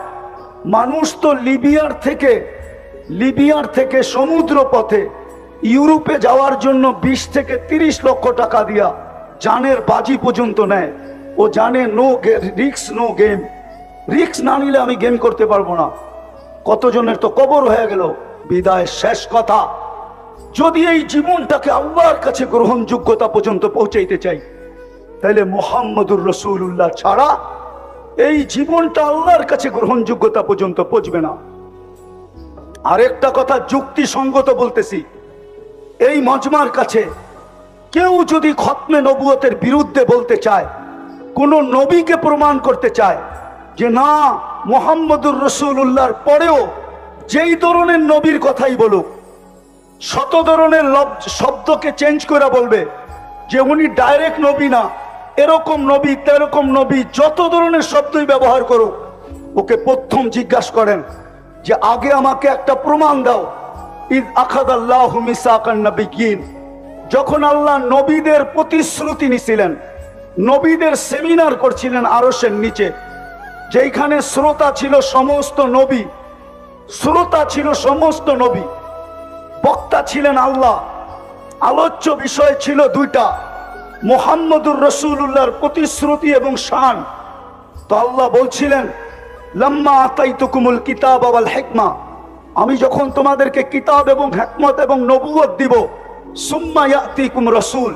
S1: মানুষ তো লিবিয়ার থেকে সমুদ্র পথে ইউরোপে যাওয়ার জন্য 20 থেকে 30 লক্ষ টাকা দিয়া জানের বাজি পর্যন্ত নেয়। ও জানে no risk no game, risk না নিলে আমি গেম করতে পারবো না। কতজনের তো কবর হয়ে গেল। বিদায় শেষ কথা, যদি এই জীবনটাকে আল্লাহর কাছে গ্রহণযোগ্যতা পর্যন্ত পৌঁছাইতে চাই, তাহলে মুহাম্মদুর রাসূলুল্লাহ ছাড়া এই জীবনটা আল্লাহর কাছে গ্রহণযোগ্যতা পর্যন্ত পৌঁছবে না। আরেকটা কথা যুক্তিসঙ্গত বলতেছি, এই মজমার কাছে কেউ যদি খতমে নবুয়তের বিরুদ্ধে বলতে চায়, কোন নবীকে প্রমাণ করতে চায় যে না মুহাম্মদুর রাসূলুল্লাহর পরেও যেই ধরনের নবীর কথাই বলুক, শত ধরনের শব্দকে চেঞ্জ করে বলবে যে উনি ডাইরেক্ট নবী না, এরকম নবী তেরকম নবী, যত ধরনের শব্দই ব্যবহার করুক, ওকে প্রথম জিজ্ঞাসা করেন যে আগে আমাকে একটা প্রমাণ দাও। ইদ আখাযাল্লাহু মিসাকান নাবিয়্যিন, যখন আল্লাহ নবীদের প্রতিশ্রুতি নিছিলেন, নবীদের সেমিনার করছিলেন আরশের নিচে, যেখানে শ্রোতা ছিল সমস্ত নবী, বক্তা ছিলেন আল্লাহ, আলোচ্য বিষয় ছিল দুইটা, মুহাম্মদুর রাসূলুল্লাহর প্রতিশ্রুতি এবং শান। তো আল্লাহ বলছিলেন লাম্মা আতাইতুকুমুল কিতাব ওয়াল হিকমা, আমি যখন তোমাদেরকে কিতাব এবং হিকমত এবং নবুয়ত দিব, সুম্মা ইয়াতিকুম রাসূল,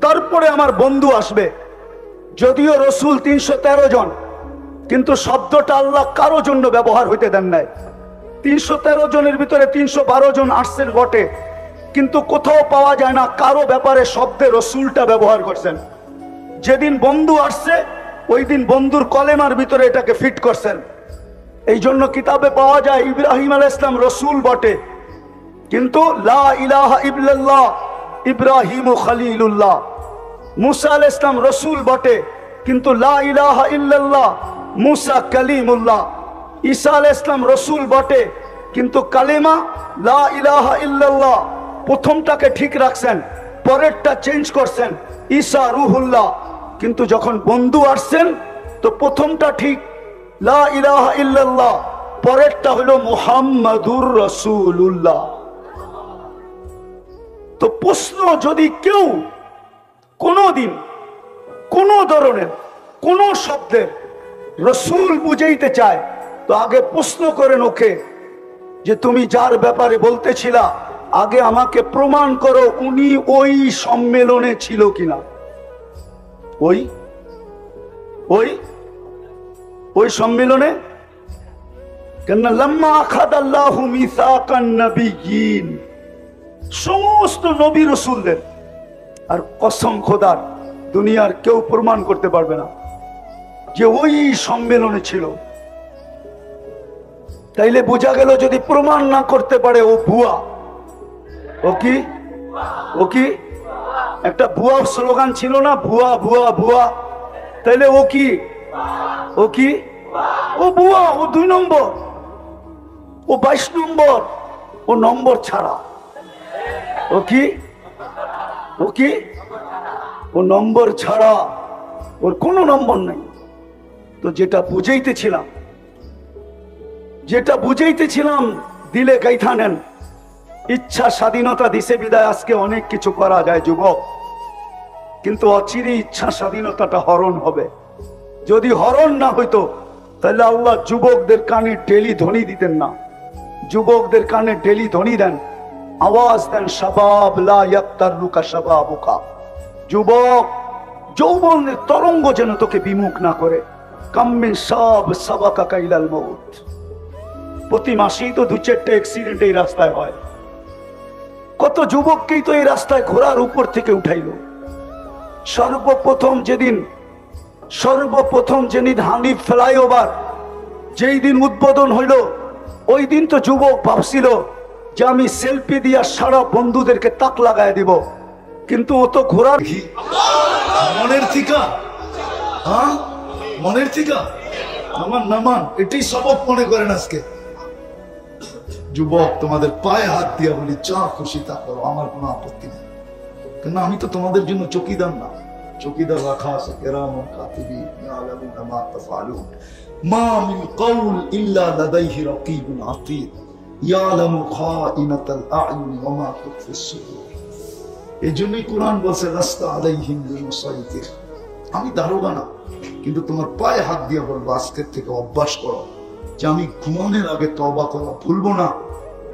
S1: তারপরে আমার বন্ধু আসবে। যদিও রসুল 313 জন, কিন্তু শব্দটা আল্লাহ কারো জন্য ব্যবহার হইতে দেন নাই। 313 জনের ভিতরে 312 জন আসছেন বটে, কিন্তু কোথাও পাওয়া যায় না কারো ব্যাপারে শব্দে রসুলটা ব্যবহার করছেন। যেদিন বন্ধু আসছে ওই দিন বন্ধুর কলেমার ভিতরে এটাকে ফিট করছেন। এই জন্য কিতাবে পাওয়া যায় ইব্রাহিম আলাইহিস সালাম রসুল বটে, কিন্তু লা ইলাহা ইল্লাল্লাহ ইব্রাহিম খলিলুল্লাহ। মুসা আলাইহিস সালাম রসুল বটে, কিন্তু লা ইলাহা ইল্লাল্লাহ মুসা কালিমুল্লাহ। ঈসা আলাইহিস সালাম রসুল বটে, কিন্তু কালেমা লা ইলাহা ইল্লাল্লাহ প্রথমটাকে ঠিক রাখছেন, পরেরটা চেঞ্জ করছেন ঈসা রুহুল্লাহ। কিন্তু যখন বন্ধু আসছেন তো প্রথমটা ঠিক লা ইলাহা ইল্লাল্লাহ, পরেরটা হলো মুহাম্মাদুর রাসূলুল্লাহ। তো প্রশ্ন, যদি কেউ কোনদিন কোন ধরনের কোন শব্দের রসুল বুঝাইতে চায়, তো আগে প্রশ্ন করেন ওকে যে তুমি যার ব্যাপারে বলতেছিলা আগে আমাকে প্রমাণ করো উনি ওই সম্মেলনে ছিল কিনা। ওই সম্মেলনে কেন লাম্মা আখাযাল্লাহু মিসাকান নাবিয়্যিন, সমস্ত নবী রাসূলদের, আর কসম খোদার দুনিয়ার কেউ প্রমাণ করতে পারবে না যে ওই সম্মেলনে ছিল। তাইলে বোঝা গেল যদি প্রমাণ না করতে পারে ও ভুয়া। ও কি একটা ভুয়া স্লোগান ছিল না, ভুয়া ভুয়া ভুয়া, তাইলে ও কি ও ভুয়া, ও 2 নম্বর, ও 22 নম্বর, ও নম্বর ছাড়া। ও নম্বর ছাড়া, ওর কোনো নম্বর নাই। তো যেটা বুঝাইতেছিলাম দিলে গাইথা নেন। ইচ্ছা স্বাধীনতা দিছে বিদায় আজকে অনেক কিছু করা যায় যুবক, কিন্তু অচিরে ইচ্ছা স্বাধীনতাটা হরণ হবে। যদি হরণ না হইতো তাহলে আল্লাহ যুবকদের কানে ডেলি ধ্বনি দিতেন না। যুবকদের কানে ডেলি ধ্বনি দেন, আওয়াজ দেন, শাবাব লা ইয়াক্তারুকা শাবাবুকা, যুবক যৌবনের তরঙ্গ যেন তোকে বিমুখ না করে। কাম্মিন সাব সাবাকা কাইলাল মউত, প্রতি মাসেই তো 2-4টা অ্যাক্সিডেন্ট এই রাস্তায় হয়। কত যুবককেই তো এই রাস্তায় ঘোড়ার উপর থেকে উঠাইল। সর্বপ্রথম যেদিন হানিফ ফ্লাইওভার যেই দিন উদ্বোধন হইল, ওই দিন তো যুবক ভাবছিল যে আমি সেলফি দিয়া সারা বন্ধুদেরকে তাক লাগায় দিব, কিন্তু ও তো ঘোড়ার
S2: মনের থিকা নামান এটাই সবক মনে করেন আজকে। যুবক তোমাদের পায়ে হাত দিয়া বলি, যা খুশি তা করো, আমার কোনো আপত্তি নেই, কেন আমি তো তোমাদের জন্য চকিদার না। চৌকিদার রাখা আছে, কিরামান কাতিবিন ইয়ালামুনা মা তাফআলুন, মা মিন কওল ইল্লা লাদাইহি রাকীবুন আতীদ ইয়ালামু খাইনাতাল আ'য়ুন ওয়া মা তুখফিস সুদূর। এজন্যই কোরআন বলছে লাস্তা আলাইহিম বিমুসাইতির, আমি দারোগা না, কিন্তু তোমার পায়ে হাত দিয়ে বলবো আজকের থেকে অভ্যাস করো যে আমি ঘুমানোর আগে তওবা করা ভুলবো না,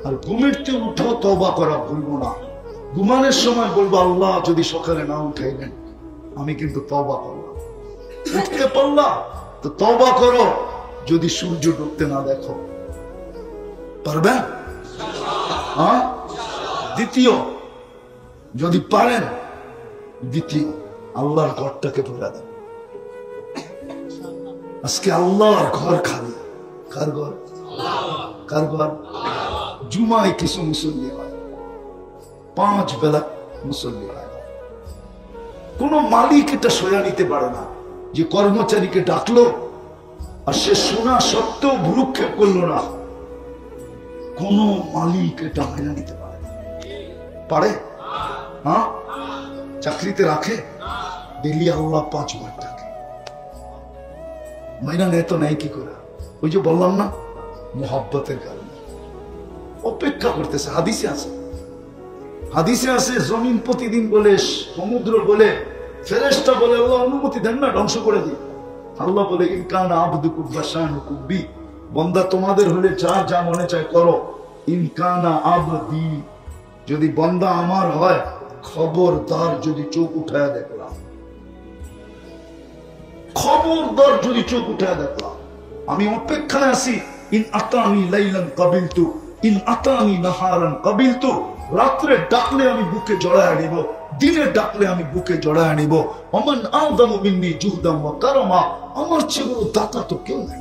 S2: আর ঘুমের থেকে উঠো তওবা করা ভুলবো না। ঘুমানোর সময় বলবো আল্লাহ যদি সকালে না উঠাইলেন আমি কিন্তু তওবা করলাম। উঠতে পারলাম তো তওবা করো, যদি সূর্য ডুবতে না দেখো। পারবেন? হ্যাঁ। দ্বিতীয়, যদি পারেন, দ্বিতীয় আল্লাহর ঘরটাকে ভরে দেন। আজকে আল্লাহর ঘর খালি। কার ঘর? কার ঘর? জুমায় কিছু মুসল্লি হয়, 5 বেলা মুসল্লি হয়। কোন মালিক এটা সয়া নিতে পারে না যে কর্মচারীকে ডাকলো আর সে শোনা সত্ত্বেও ভ্রুক্ষেপ করলো না। কোন মালিক এটা মেনে নিতে পারে? পারে? হ্যাঁ। চাকরিতে রাখে, ডেলি আল্লাহ 5 বার ডাকে, মাইনা নেই তো নেই কি করে? ওই যে বললাম না, মুহাব্বতের কারণে অপেক্ষা করতেছে। হাদিসে আছে, হাদিসে আছে জমিন প্রতিদিন বলে, সমুদ্র বলে, ফেরেশতা বলে আল্লাহ অনুমতি দেন না ধ্বংস করে দিই। আল্লাহ বলে ইন কানা আবদুকুম ফাশানুকুম বি, বান্দা তোমাদের হলে যা যা মনে চায় করো। ইন কানা আবদি, যদি বান্দা আমার হয় খবরদার যদি চোখ উঠায় দেখলাম, খবরদার যদি চোখ উঠায় দেখলাম, আমি অপেক্ষায় আছি। ইন আতানি লাইলান কাবিলতু, ইন আতানি নাহারান কাবিলতু, রাত্রে ডাকলে আমি বুকে জড়ায় নিব, দিনে ডাকলে আমি বুকে জড়ায় নিব। ওমান আযমু মিন্নি জুহদাম ওয়া কারামা, আমার চেয়ে বড় দাতা তো কেউ নাই।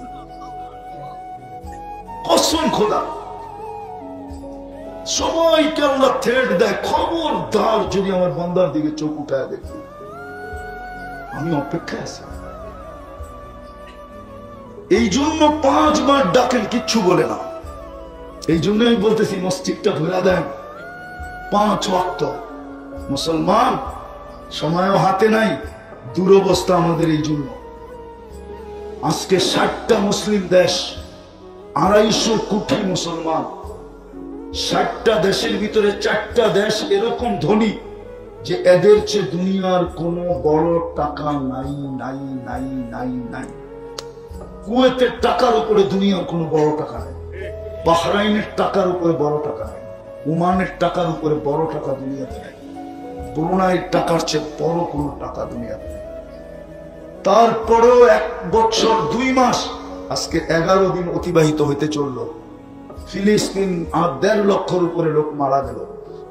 S2: কসম খোদা, সবাইকে আল্লাহ থ্রেট দেয়, খবরদার যদি আমার বান্দার দিকে চোখ উঠায় দেখি। আমি অপেক্ষায় আছি। এই জন্য 5 বার ডাকেন, কিচ্ছু বলে না। এই জন্য আমি বলতেছি মসজিদটা ভরা দেন, 5 ওয়াক্ত। মুসলমান সময়ও হাতে নাই, দুরবস্থা আমাদের। এই জন্য আজকে 60টা মুসলিম দেশ, 250 কোটি মুসলমান, 60টা দেশের ভিতরে 4টা দেশ এরকম ধনী যে এদের চেয়ে দুনিয়ার কোন বড় টাকা নাই নাই নাই নাই নাই। কুয়েতের টাকার উপরে দুনিয়ার কোনো বড় টাকা নেই, বাহরাইনের টাকার উপরে বড় টাকা নেই, ওমানের টাকার উপরে বড় টাকা দুনিয়াতে নেই, ব্রুনাইয়ের টাকার চেয়ে বড় কোনো টাকা দুনিয়াতে নেই। তারপরেও 1 বছর 2 মাস, আজকে 11 দিন অতিবাহিত হইতে চলল, ফিলিস্তিন আর 1.5 লক্ষের উপরে লোক মারা গেল।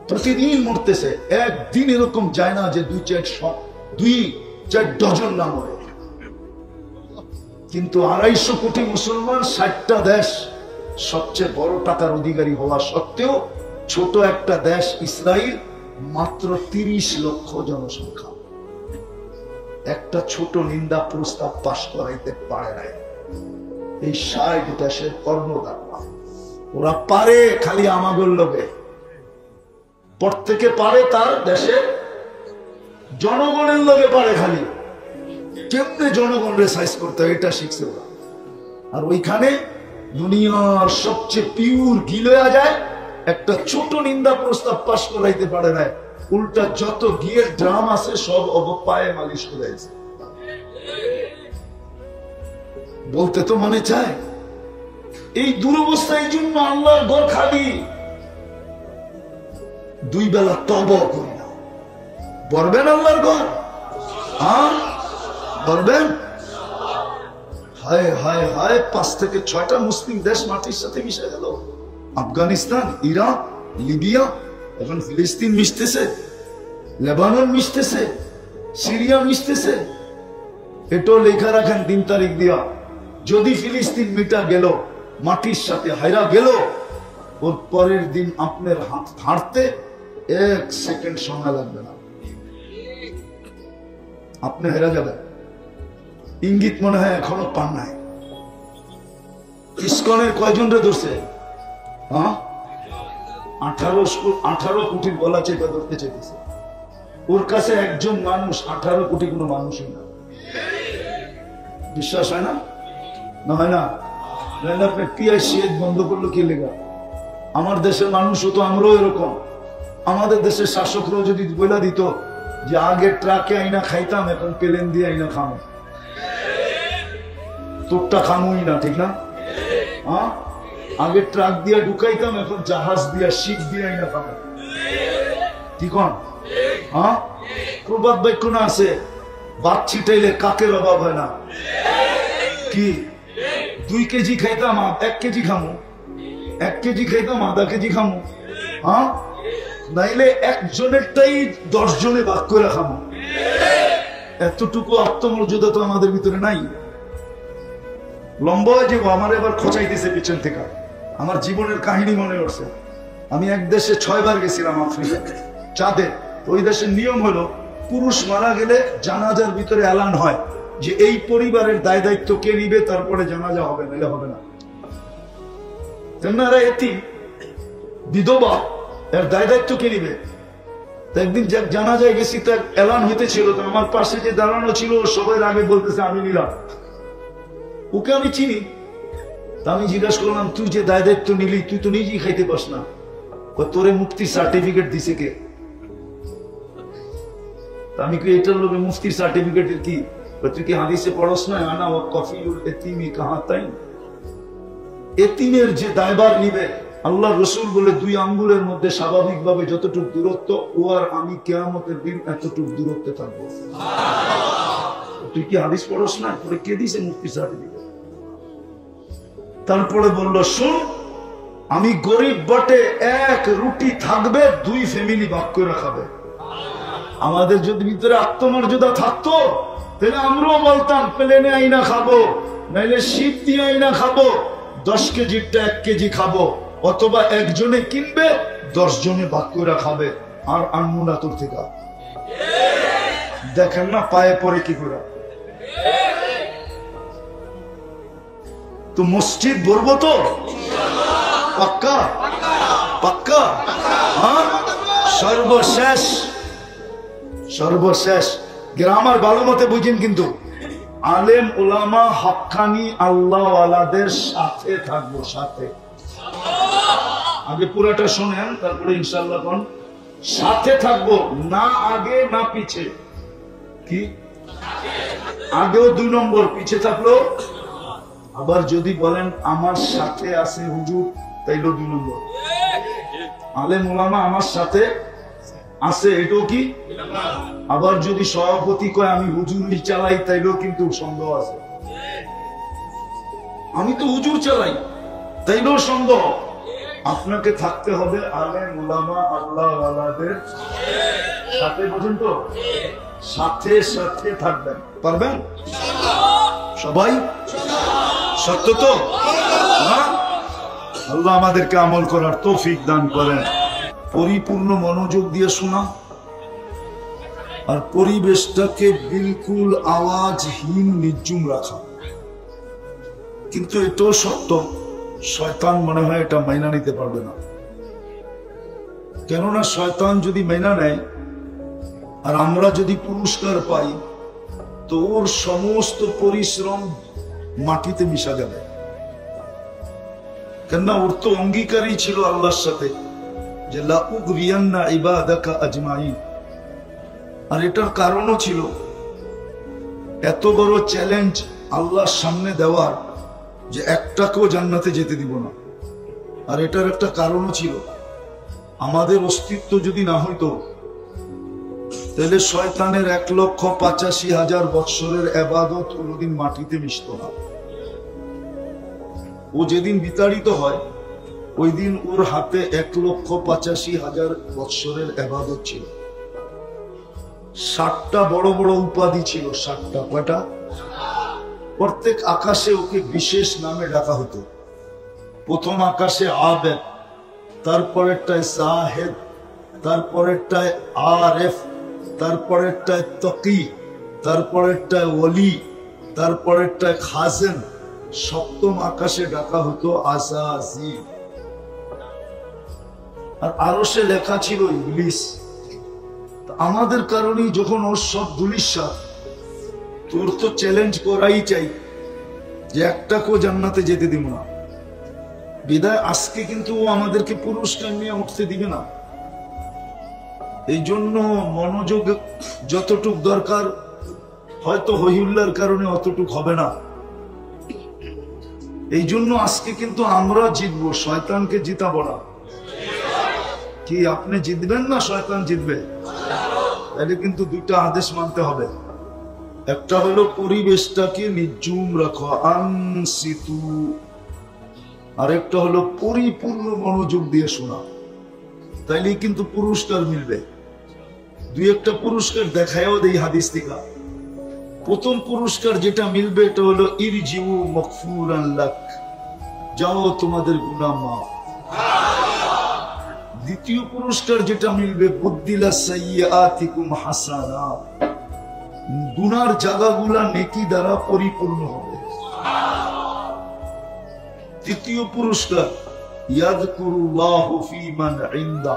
S2: প্রতিদিন মরতেছে, একদিন এরকম যায় না যে 2-4 ডজন না মরে। কিন্তু 250 কোটি মুসলমান, 60টা দেশ, সবচেয়ে বড় টাকার অধিকারী হওয়া সত্ত্বেও ছোট একটা দেশ ইসরায়েল, মাত্র 30 লক্ষ জনসংখ্যা, একটা ছোট নিন্দা প্রস্তাব পাশ করাইতে পারে নাই। এই 60 দেশের কর্মকর্তা, ওরা পারে খালি আমাগর লোকে, প্রত্যেকে পারে তার দেশে জনগণের লোকে পারে খালি কেমনে জনগণরে সাইজ করতে হয় এটা শিখছে ওরা। আর ওইখানে দুনিয়ার সবচেয়ে পিওর গিলয়া যায়, একটা ছোট নিন্দা প্রস্তাব পাশ করাইতে পারে না, উল্টা যত গিয়ের ড্রাম আছে সব অবপায়ে মালিশ করাইছে। বলতে তো মনে চায় এই দুরবস্থার জন্য আল্লাহর ঘর খালি। 2 বেলা তওবা করি না, বলবেন আল্লাহর ঘর? হ্যাঁ বলবেন? হায় হায় হায়, 5 থেকে 6টা মুসলিম দেশ মাটির সাথে মিশে গেল। আফগানিস্তান, ইরাক, লিবিয়া, এখন ফিলিস্তিন মিশতেছে, লেবানন মিশতেছে, সিরিয়া মিশতেছে। এটাও লেখা রাখেন 3 তারিখ দিয়া, যদি ফিলিস্তিন মিটা গেল, মাটির সাথে হাইরা গেল, ওর পরের দিন আপনার হাঁটতে 1 সেকেন্ড সময় লাগবে না, আপনি হেরা যাবেন। ইঙ্গিত মনে হয় এখনো পান নাই। ইসকনের কয়জন রে ধরছে? 18 কোটির বলা চেপে ধরতে চাইতেছে। ওর কাছে একজন মানুষ 18 কোটি কোনো মানুষই না। বিশ্বাস হয় না? না হয় না? আপনি পিআইসিএস বন্ধ করলো কি লেগা? আমার দেশের মানুষও তো আমরাও এরকম। আমাদের দেশের শাসকরাও যদি বলে দিত যে আগে ট্রাকে আইনা খাইতাম, এখন প্লেন দিয়ে আইনা খামো, তোরটা খামোই না, ঠিক না? হ্যাঁ, আগে ট্রাক দিয়ে ঢুকাইতাম, এখন জাহাজ দিয়ে শিপ দিয়ে আইনা খামো, ঠিক? হ্যাঁ, প্রবাদ বাক্য না আছে, বাদ ছিটাইলে কাকের অভাব হয় না। কি 2 কেজি খাইতাম 1 কেজি খামো, 1 কেজি খাইতাম আধা কেজি খামো। হ্যাঁ, নাইলে একজনেরটাই 10 জনে ভাগ করে খামো। এতটুকু আত্মমর্যাদা তো আমাদের ভিতরে নাই। লম্বা যে আমার এবার খোঁচাইতেছে পিছন থেকে, আমার জীবনের কাহিনী মনে পড়ছে। আমি এক দেশে 6 বার গেছিলাম, আফ্রিকা চাঁদে। ওই দেশের নিয়ম হলো পুরুষ মারা গেলে জানাজার ভিতরে এলান হয় যে এই পরিবারের দায় দায়িত্ব কে নিবে, তারপরে জানাজা হবে, নাইলে হবে না। তেমনারা এতিম বিধবা, এর দায় দায়িত্ব কে নিবে? একদিন জানাজায় গেছি, তার এলান হইতেছিল, তো আমার পাশে যে দাঁড়ানো ছিল সবাই আগে বলতেছে আমি নিলাম। ওকে আমি চিনি। তা আমি জিজ্ঞাসা করলাম, তুই যে দায় দায়িত্ব নিলি, তুই তো নিজেই খাইতে পাস না, তোরে মুফতির সার্টিফিকেট দিছে কে? আমি কি এটার লোকে মুফতির সার্টিফিকেটের কি? তুই কি হাদিসে পড়স না, আনা ও কফিউল এতিমি কাহা তাই? এতিমের যে দায়ভার নিবে, আল্লাহ রসুল বলে 2 আঙ্গুলের মধ্যে স্বাভাবিকভাবে যতটুকু দূরত্ব, ও আর আমি কিয়ামতের দিন এতটুকু দূরত্বে থাকবো। তুই কি হাদিস পড়স না? তোরে কে দিছে মুফতির সার্টিফিকেট? তারপরে বলল, শুন, আমি গরিব বটে, 1 রুটি থাকবে, 2 ফ্যামিলি ভাগ করে খাবে। আমাদের যদি ভিতরে আত্মমর্যাদা থাকতো, তাহলে আমরাও বলতাম প্লেনে আইনা খাবো, নাইলে শিপ দিয়ে আইনা খাবো, 10 কেজিরটা 1 কেজি খাবো, অথবা একজনে কিনবে 10 জনে ভাগ করে খাবে, আর আনমু না তোর থেকে। দেখেন না পায়ে পড়ে কি করে। তো মসজিদ ভরবো তো পাক্কা পাক্কা। হ্যাঁ, সর্বশেষ সর্বশেষ গ্রামার ভালো মতে বুঝেন, কিন্তু আলেম ওলামা হক্কানি আল্লাহওয়ালাদের সাথে থাকবো, সাথে। আগে পুরাটা শোনেন, তারপরে ইনশাআল্লাহ কোন সাথে থাকবো, না আগে না পিছে। কি আগেও 2 নম্বর, পিছে থাকলো। আবার যদি বলেন আমার সাথে আছে হুজুর, তাইলেও 2 নম্বর। আলেম ওলামা আমার সাথে আছে, এটাও কি? আবার যদি সভাপতি কয় আমি হুজুরি চালাই, তাইলেও কিন্তু সন্দেহ আছে। আমি তো হুজুর চালাই, তাইলেও সন্দেহ। আপনাকে থাকতে হবে আলেম ওলামা আল্লাহওয়ালাদের সাথে, বুঝুন তো? সাথে সাথে থাকবেন, পারবেন সবাই? সত্য তো? আল্লাহ আমাদেরকে আমল করার তৌফিক দান করেন। পরিপূর্ণ মনোযোগ দিয়ে শোনা, আর পরিবেশটাকে বিলকুল আওয়াজহীন নির্জুম রাখা। কিন্তু এটাও সত্য, শয়তান মনে হয় এটা মাইনা নিতে পারবে না। কেননা শয়তান যদি মাইনা নেয় আর আমরা যদি পুরস্কার পাই, তো ওর সমস্ত পরিশ্রম মাটিতে মিশা যাবে। কেননা ওর তো অঙ্গীকারই ছিল আল্লাহর সাথে যে লা উগরিয়ান্না ইবাদাকা আজমাইন। আর এটার কারণও ছিল এত বড় চ্যালেঞ্জ আল্লাহর সামনে দেওয়ার, যে একটাকেও জান্নাতে যেতে দিব না। আর এটার একটা কারণও ছিল, আমাদের অস্তিত্ব যদি না হইতো, তাহলে শয়তানের 1,85,000 বৎসরের ইবাদত কোনদিন মাটিতে মিশত না। ও যেদিন বিতাড়িত হয়, ওই দিন ওর হাতে 1,85,000 বৎসরের ইবাদত ছিল। 60টা বড় বড় উপাধি ছিল, 60টা। কয়টা? প্রত্যেক আকাশে ওকে বিশেষ নামে ডাকা হতো। প্রথম আকাশে আবেদ, তারপরেরটায় জাহেদ, তারপরেরটায় আরেফ, তারপরেরটায় তকি, তারপরেরটায় ওলি, তারপরেরটায় খাজেন। 7ম আকাশে ডাকা হতো আজাজিল। আর আরশে লেখা ছিল ইবলিস। আমাদের কারণেই যখন ওর সব দুলিশাত, তোর তো চ্যালেঞ্জ করাই চাই যে একটাকেও জান্নাতে যেতে দিব না। বিদায় আজকে কিন্তু ও আমাদেরকে পুরস্কার নিয়ে উঠতে দিবে না। এই জন্য মনোযোগ যতটুক দরকার, হয়তো হইহুল্লার কারণে অতটুক হবে না। এই জন্য আজকে কিন্তু আমরা জিতবো, শয়তানকে জিতাবো না। কি আপনি জিতবেন না শয়তান জিতবে? তাহলে কিন্তু দুইটা আদেশ মানতে হবে। একটা হলো পরিবেশটাকে নির্জুম রাখো, আনসিতু। আরেকটা হলো পরিপূর্ণ মনোযোগ দিয়ে শোনা, তাইলেই কিন্তু পুরস্কার মিলবে। দুই একটা পুরস্কার দেখায়ও দেই হাদিস থেকে। প্রথম পুরস্কার যেটা মিলবে এটা হলো ইরজিউ মাগফুরান লাক, যাও তোমাদের গুনাহ মাফ। দ্বিতীয় পুরস্কার যেটা মিলবে বুদ্দিলা সাইয়্যাতিকুম হাসানাত, গুনার জায়গাগুলা নেকি দ্বারা পরিপূর্ণ হবে। তৃতীয় পুরস্কার ইয়াযকুরুল্লাহু ফী মান ইনদা,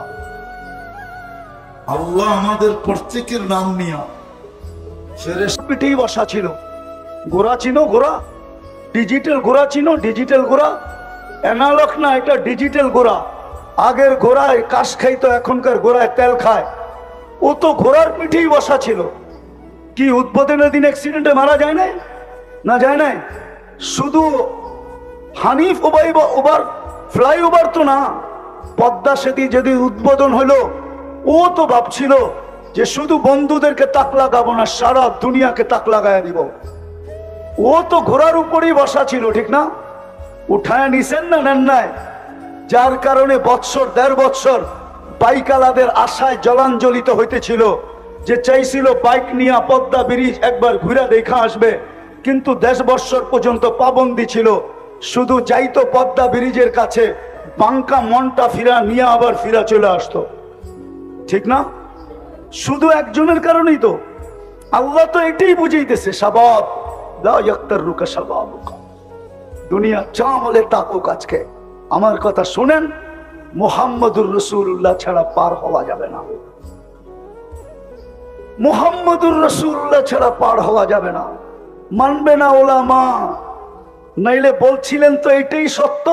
S2: আল্লাহ আমাদের প্রত্যেকের নাম নিয়া ফেরেশতা
S1: পিঠেই বসা ছিল। ঘোড়া চিনো? ঘোড়া, ডিজিটাল ঘোড়া চিনো? ডিজিটাল ঘোড়া, অ্যানালগ না, এটা ডিজিটাল ঘোড়া। আগের ঘোড়ায় কাশ খাইতো, এখনকার ঘোড়ায় তেল খায়। ও তো ঘোড়ার পিঠেই বসা ছিল। কি উদ্বোধনের দিন অ্যাক্সিডেন্টে মারা যায় নাই? না যায় নাই। শুধু হানিফ ওভার ফ্লাইওভার তো না, পদ্মা সেতু যদি উদ্বোধন হলো, ও তো ভাবছিল যে শুধু বন্ধুদেরকে তাক লাগাবো না, সারা দুনিয়াকে তাক লাগায় দিব। ও তো ঘোড়ার উপরেই বসা ছিল, ঠিক না? উঠায় নিছেন না নেন নাই? যার কারণে বৎসর 1.5 বৎসর বাইকালাদের আশায় জলাঞ্জলিত হইতেছিল, যে চাইছিল বাইক নিয়ে পদ্মা ব্রিজ একবার ঘুরে দেখা আসবে, কিন্তু 10 বৎসর পর্যন্ত পাবন্দি ছিল। শুধু যাইতো পদ্মা ব্রিজের কাছে, বাঙ্কা মনটা ফিরা নিয়ে আবার ফিরা চলে আসতো, ঠিক না? শুধু একজনের কারণেই তো। আল্লাহ তো এটাই বুঝাইতেছে, শাবাব লা ইয়াক্তারুকা শাবাবুকা, দুনিয়া চামলে তাকুক। আজকে আমার কথা শুনেন, মুহাম্মদুর রাসূলুল্লাহ ছাড়া পার হওয়া যাবে না। মুহাম্মদুর রাসূলুল্লাহ ছাড়া পার হওয়া যাবে না। মানবে না ওলামা, নাইলে বলছিলেন তো এটাই সত্য,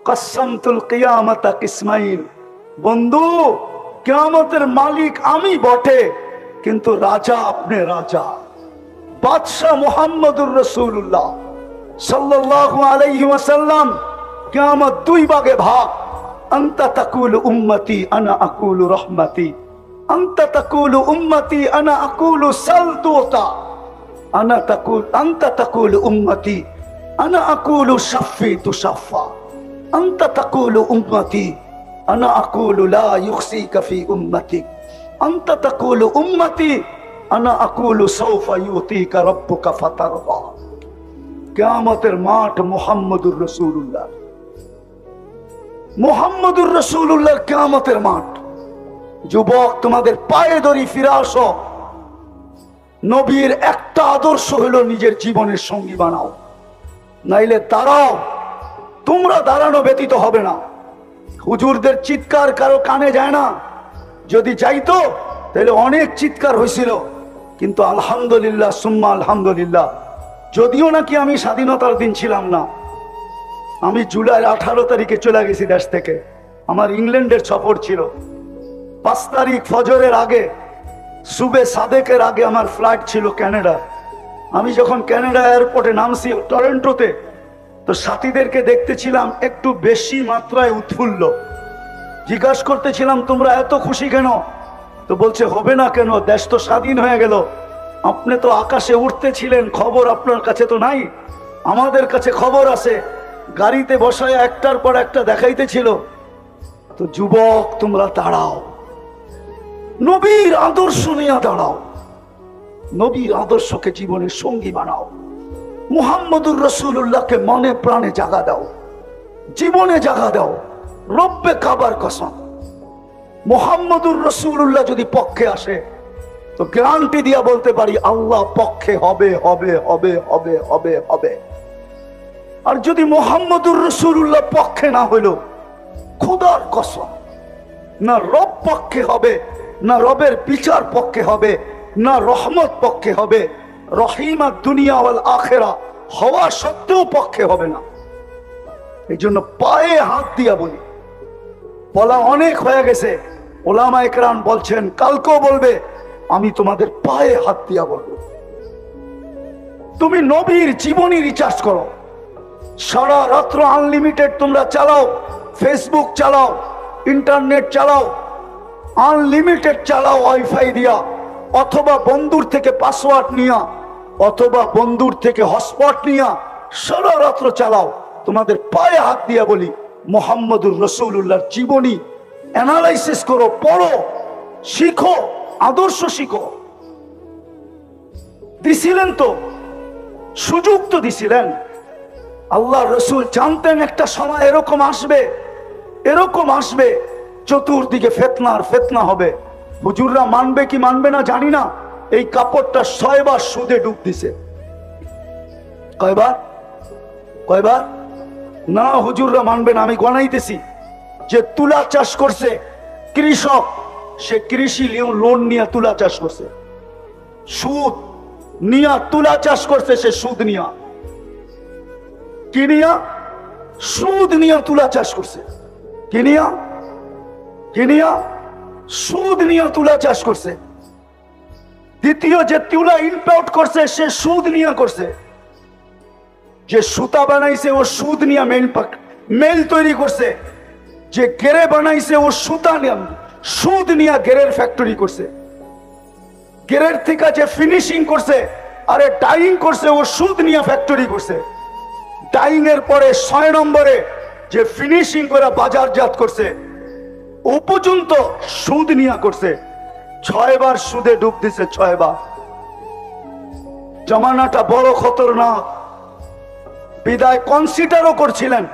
S1: কাসসামতুল কিয়ামাতা কিসমাইন, বন্ধু কিয়ামতের মালিক আমি বটে, কিন্তু রাজা আপনি রাজা। বাদশাহ মুহাম্মদুর রাসূলুল্লাহ সাল্লাল্লাহু আলাইহি ওয়াসাল্লাম। কিয়ামত 2 ভাগে ভাগ। আনতা তাকুলু উম্মতি আনা আকুলু রহমতি, আনতা তাকুলু উম্মতি আনা আকুলু সালতুতা, আনতা তাকুলু উম্মতি আনা আকুলু শাফি তুশাফা, আনতা তাকুলু উম্মতি আনা আকুলু লা ইউখসিকা ফি উম্মতিক, আনতা তাকুলু উম্মতি আনা আকুলু সাউফা ইউতিকা রাব্বুকা ফাতারদা। কিয়ামতের মাঠ মুহাম্মদুর রাসূলুল্লাহ, মুহাম্মদুর রাসূলুল্লাহ কিয়ামতের মাঠ। যুবক, তোমাদের পায়ে ধরি, ফিরে আসো। নবীর একটা আদর্শ হলো নিজের জীবনের সঙ্গী বানাও, নাইলে দাঁড়াও। তোমরা দাঁড়ানো ব্যতীত হবে না। হুজুরদের চিৎকার কারো কানে যায় না। যদি যাইতো তাহলে অনেক চিৎকার হয়েছিল, কিন্তু আলহামদুলিল্লাহ সুম্মা আলহামদুলিল্লাহ, যদিও নাকি আমি স্বাধীনতার দিন ছিলাম না। আমি জুলাই 18 তারিখে চলে গেছি দেশ থেকে। আমার ইংল্যান্ডের সফর ছিল। 5 তারিখ ফজরের আগে, সুবে সাদেকের আগে আমার ফ্লাইট ছিল ক্যানাডা। আমি যখন ক্যানাডা এয়ারপোর্টে নামছি টরন্টোতে, তো সাথীদেরকে দেখতেছিলাম একটু বেশি মাত্রায় উৎফুল্ল। জিজ্ঞাসা করতেছিলাম, তোমরা এত খুশি কেন? তো বলছে, হবে না কেন, দেশ তো স্বাধীন হয়ে গেল। আপনি তো আকাশে উঠতেছিলেন, খবর আপনার কাছে তো নাই, আমাদের কাছে খবর আছে। গাড়িতে বসায় একটার পর একটা দেখাইতেছিল। তো যুবক, তোমরা দাঁড়াও, নবীর আদর্শ নিয়ে দাঁড়াও, নবীর আদর্শকে জীবনের সঙ্গী বানাও। মুহাম্মদুর রাসূলুল্লাহকে মনে প্রাণে জাগা দাও, জীবনে জাগা দাও। রব্বে কাবার কসম, মুহাম্মদুর রাসূলুল্লাহ যদি পক্ষে আসে, তো গ্যারান্টি দিয়া বলতে পারি আল্লাহ পক্ষে হবে, হবে, হবে, হবে, হবে, হবে। আর যদি মুহাম্মদুর রাসূলুল্লাহ পক্ষে না হইল, খোদার কসম, না রব পক্ষে হবে, না রবের বিচার পক্ষে হবে, না রহমত পক্ষে হবে। রহিমা দুনিয়া ওয়াল আখিরা হওয়া সত্ত্বেও পক্ষে হবে না। এই জন্য পায়ে হাত দিয়া বলি, বলা অনেক হয়ে গেছে। ওলামা একরাম বলছেন, কালকেও বলবে, আমি তোমাদের পায়ে হাত দিয়া বলবো। তুমি নবীর জীবনী রিচার্জ করো, সারা রাত্র আনলিমিটেড তোমরা চালাও, ফেসবুক চালাও, ইন্টারনেট চালাও, আনলিমিটেড চালাও ওয়াইফাই দিয়া, অথবা বন্ধুর থেকে পাসওয়ার্ড নিয়া, অথবা বন্ধুর থেকে হটস্পট নিয়া সারা রাত্র চালাও। তোমাদের পায়ে হাত দিয়া বলি, মুহাম্মদুর রাসূলুল্লাহর জীবনী অ্যানালাইসিস করো, পড়ো, শিখো, আদর্শ শিখো। দিছিলেন তো, সুযোগ তো দিছিলেন। আল্লাহ রসুল জানতেন একটা সময় এরকম আসবে, এরকম আসবে, চতুর্দিকে ফিতনার ফিতনা হবে। হুজুররা মানবে কি মানবে না জানি না। এই কাপড়টা 6 বার সুদে ডুব দিছে। কয়বার? কয়বার? না হুজুররা মানবে না, আমি গণাইতেছি। যে তুলা চাষ করছে কৃষক, সে কৃষি লোন নিয়ে তুলা চাষ করছে, সুদ নিয়া তুলা চাষ করছে, সে সুদ নিয়া, কি নিয়া? সুদ নিয়া তুলা চাষ করছে। কি নিয়া? কি নিয়া? সুদ নিয়া তুলা চাষ করছে। দ্বিতীয় যে তুলা ইম্পোর্ট করছে, সে সুদ নিয়া করছে। যে সুতা বানাইছে ও সুদ নিয়া মেল তৈরি করছে। যে গেরে বানাইছে ও সুতা নিয়া, সুদ নিয়া গেরের ফ্যাক্টরি করছে। গেরের থেকে যে ফিনিশিং করছে, আরে ডাইং করছে, ও সুদ নিয়া ফ্যাক্টরি করছে। ডাইং এর পরে 6 নম্বরে যে ফিনিশিং করে বাজারজাত করছে, ও পর্যন্ত সুদ নিয়া করছে। 6 বার সুদে ডুব দিছে, 6 বার। জমানাটা বড় খতরনাক। বিদায় কনসিডারও করছিলেন,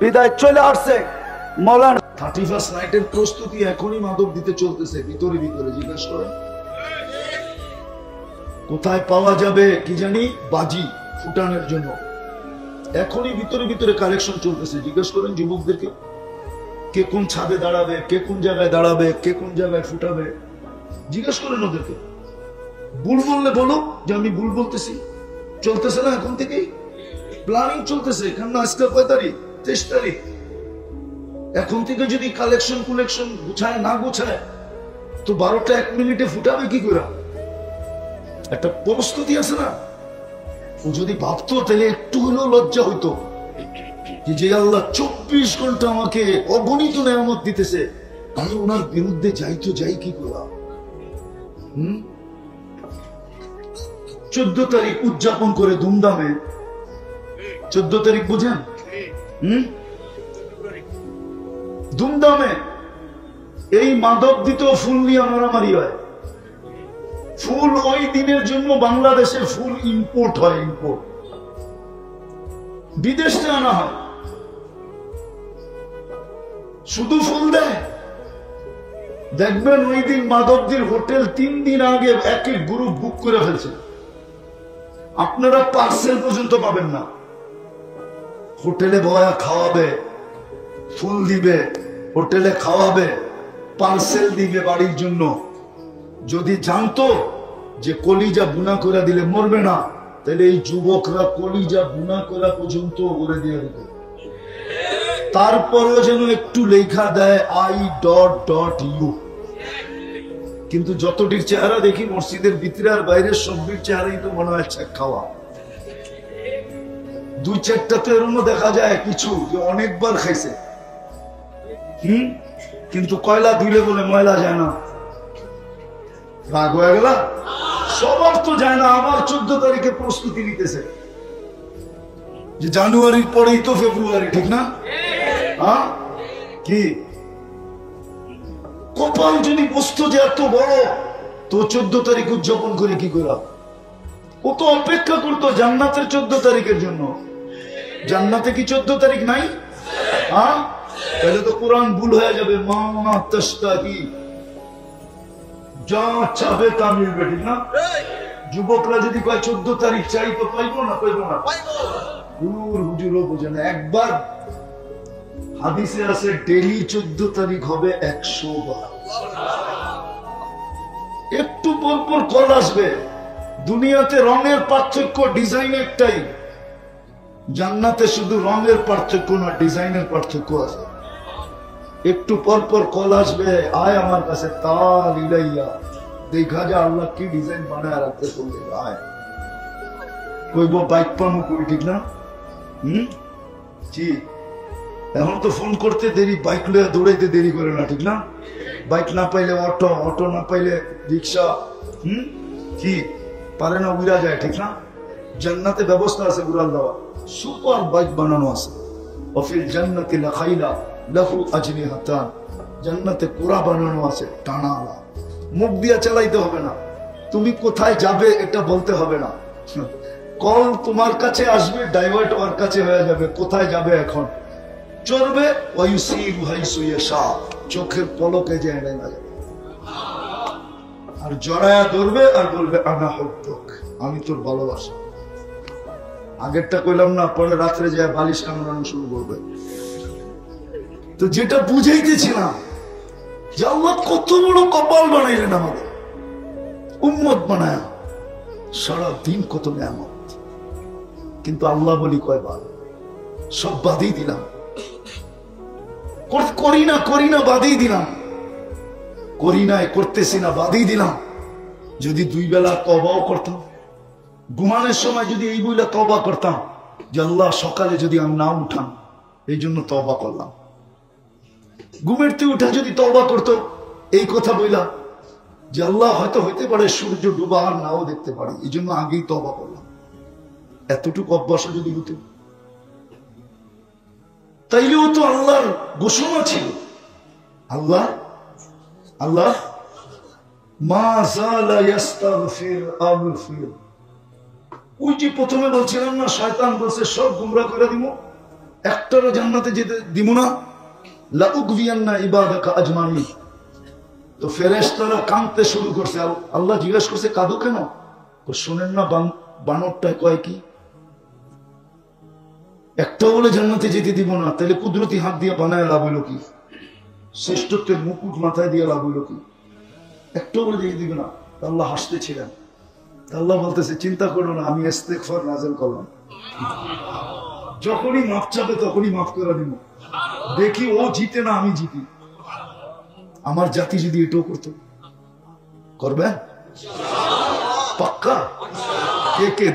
S1: বিদায় চলে আসছে। মৌলানা
S2: 31st নাইটের প্রস্তুতি এখনই মাদক দিতে চলতেছে, ভিতরে ভিতরে। জিজ্ঞাসা করেন কোথায় পাওয়া যাবে কি জানি বাজি ফুটানোর জন্য, এখনই ভিতরে ভিতরে কালেকশন চলতেছে। জিজ্ঞেস করেন যুবকদেরকে, কে কোন ছাদে দাঁড়াবে, কে কোন জায়গায় দাঁড়াবে, কে কোন জায়গায় ফুটাবে। জিজ্ঞেস করেন ওদেরকে। ভুল বললে বলো যে আমি ভুল বলতেছি। চলতেছে না এখন থেকেই প্ল্যানিং চলতেছে। কেন আজকে কয় তারিখ? 23 তারিখ। এখন থেকে যদি কালেকশন কুলেকশন গুছায় না গুছায়, তো 12টা 1 মিনিটে ফুটাবে কি করে? একটা প্রস্তুতি আছে না। ও যদি ভাবতো তাহলে একটু হলেও লজ্জা হইতো যে আল্লাহ 24 ঘন্টা আমাকে অগণিত নেয়ামত দিতেছে, আমি ওনার বিরুদ্ধে যাই তো যাই কি করে। 14 তারিখ উদযাপন করে ধুমধামে। 14 তারিখ বুঝেন? ধুমধামে এই মাদক দিতেও ফুল নিয়ে মারামারি হয়। ফুল ওই দিনের জন্য বাংলাদেশের ফুল ইম্পোর্ট হয়, ইম্পোর্ট বিদেশ থেকে আনা হয়। শুধু ফুল দেয়। দেখবেন ওই দিন মাদকদের হোটেল 3 দিন আগে এক এক গ্রুপ বুক করে ফেলছে। আপনারা পার্সেল পর্যন্ত পাবেন না। হোটেলে বয়া খাওয়াবে, ফুল দিবে, হোটেলে খাওয়াবে, পার্সেল দিবে বাড়ির জন্য। যদি জানতো যে কলিজা বুনা করে দিলে মরবে না, তাহলে এই যুবকরা কলিজা বুনা করা পর্যন্ত বলে দিয়ে দিত। তারপরেও যেন একটু লেখা দেয় I.U। কিন্তু যতটির চেহারা দেখি মসজিদের ভিতরে আর বাইরের সবটির চেহারাই তো মনে হয় খাওয়া। 2-4টা তো এরকম দেখা যায় কিছু যে অনেকবার খাইছে, কিন্তু কয়লা ধুলে বলে ময়লা যায় না। রাগ হয়ে গেল? সবার তো যায় না। আমার 14 তারিখে প্রস্তুতি নিতেছে যে জানুয়ারির পরেই তো ফেব্রুয়ারি, ঠিক না? হ্যাঁ, কি কপাল যদি বস্তু যে এত বড়, তো 14 তারিখ উদযাপন করে কি করা? ও তো অপেক্ষা করতো জান্নাতের 14 তারিখের জন্য। জান্নাতে কি 14 তারিখ নাই? হ্যাঁ, তাহলে তো কোরআন ভুল হয়ে যাবে। মা তাশতাহি, যা চাবে তা মিলবে, ঠিক না? যুবকরা যদি কয় 14 তারিখ চাই, তো পাইবো না? পাইবো না। হুজুরও বোঝে না। একবার হাদিসে আছে ডেলি 14 তারিখ হবে 100 বার। পরপর কল আসবে। দুনিয়াতে রঙের পার্থক্য, ডিজাইন একটাই। জান্নাতে শুধু রঙের পার্থক্য না, ডিজাইনের পার্থক্য আছে। একটু পরপর কল আসবে, আয় আমার কাছে, তাল ইলাইয়া, দেখা যা আল্লাহ কি ডিজাইন বানায় রাখতে বলবে, আয়। কইব বাইক পামু কই, ঠিক না? জি, এখন তো ফোন করতে দেরি, বাইক লইয়া দৌড়াইতে দেরি করে না, ঠিক না? বাইক না পাইলে অটো, অটো না পাইলে রিক্সা, কি পারে না, উড়া যায়, ঠিক না? জান্নাতে ব্যবস্থা আছে উড়াল দেওয়া, সুপার বাইক বানানো আছে। ওয়াফিল জান্নাতি লাখাইলা লাহু আজনিহাতান, জান্নাতে কোরা বানানো আছে, টানাওয়ালা। মুখ দিয়া চালাইতে হবে না, তুমি কোথায় যাবে এটা বলতে হবে না। কল তোমার কাছে আসবে, ডাইভার্ট ওর কাছে হয়ে যাবে, কোথায় যাবে এখন চলবে। ওয়ায়ুসিরু হাইসু ইয়াশা, চোখের পলকে যায় না যাবে। আর জড়ায়া ধরবে আর বলবে আনা হুব্বুক, আমি তোর ভালোবাসা। আগেরটা কইলাম না, পরে রাত্রে যায় বালিশ কামড়ানো শুরু করবে। তো যেটা বুঝাইতেছিলাম যে আল্লাহ কত বড় কপাল বানাইলেন আমাদের, উম্মত বানায় সারাদিন কত নিয়ামত। কিন্তু আল্লাহ বলি কয়বার, সব বাদই দিলাম, করি না বাদই দিলাম, করি নাই, করতেছি না, বাদই দিলাম। যদি 2 বেলা তওবাও করতাম, ঘুমানোর সময় যদি এই বইলা তওবা করতাম যে আল্লাহ সকালে যদি আমি না উঠাম, এই জন্য তওবা করলাম। ঘুমের থেকে উঠা যদি তওবা করতো এই কথা বইলা যে আল্লাহ হয়তো হইতে পারে সূর্য ডুবা আর নাও দেখতে পারি, এই জন্য আগেই তওবা করলাম, এতটুকু অভ্যাস যদি হতো, তাইলেও তো আল্লাহর ঘোষণা ছিল। আল্লাহ আল্লাহ মা যালা ইস্তাগফির আগফির। ওই যে প্রথমে বলছিলাম না, শয়তান বলছে সব গুমরা করে দিব, একটারও জান্নাতে যেতে দিব না, লা উগবিয়ান্না ইবাদাকা আজমাইন। তো ফেরেশতারা কাঁদতে শুরু করছে। আল্লাহ জিজ্ঞাসা করছে কাঁদো কেন? শোনেন না বানরটায় কয় কি, একটাও বলে জান্নাতে যেতে দিব না, তাহলে কুদরতি হাত দিয়ে বানায় লাভ হইল কি? শ্রেষ্ঠত্বের মুকুট মাথায় দিয়ে লাভ হইল কি? একটাও বলে যেতে দিব না। আল্লাহ হাসতেছিলেন। আল্লাহ বলতেছে চিন্তা করো না, আমি ইস্তেগফার নাযিল করলাম, যখনই মাফ চাবে তখনই মাফ করে দিব। দেখি ও জিতে না আমি জিতি। আমার জাতি যদি এটাও করতো, করবে পাক্কা? কে কে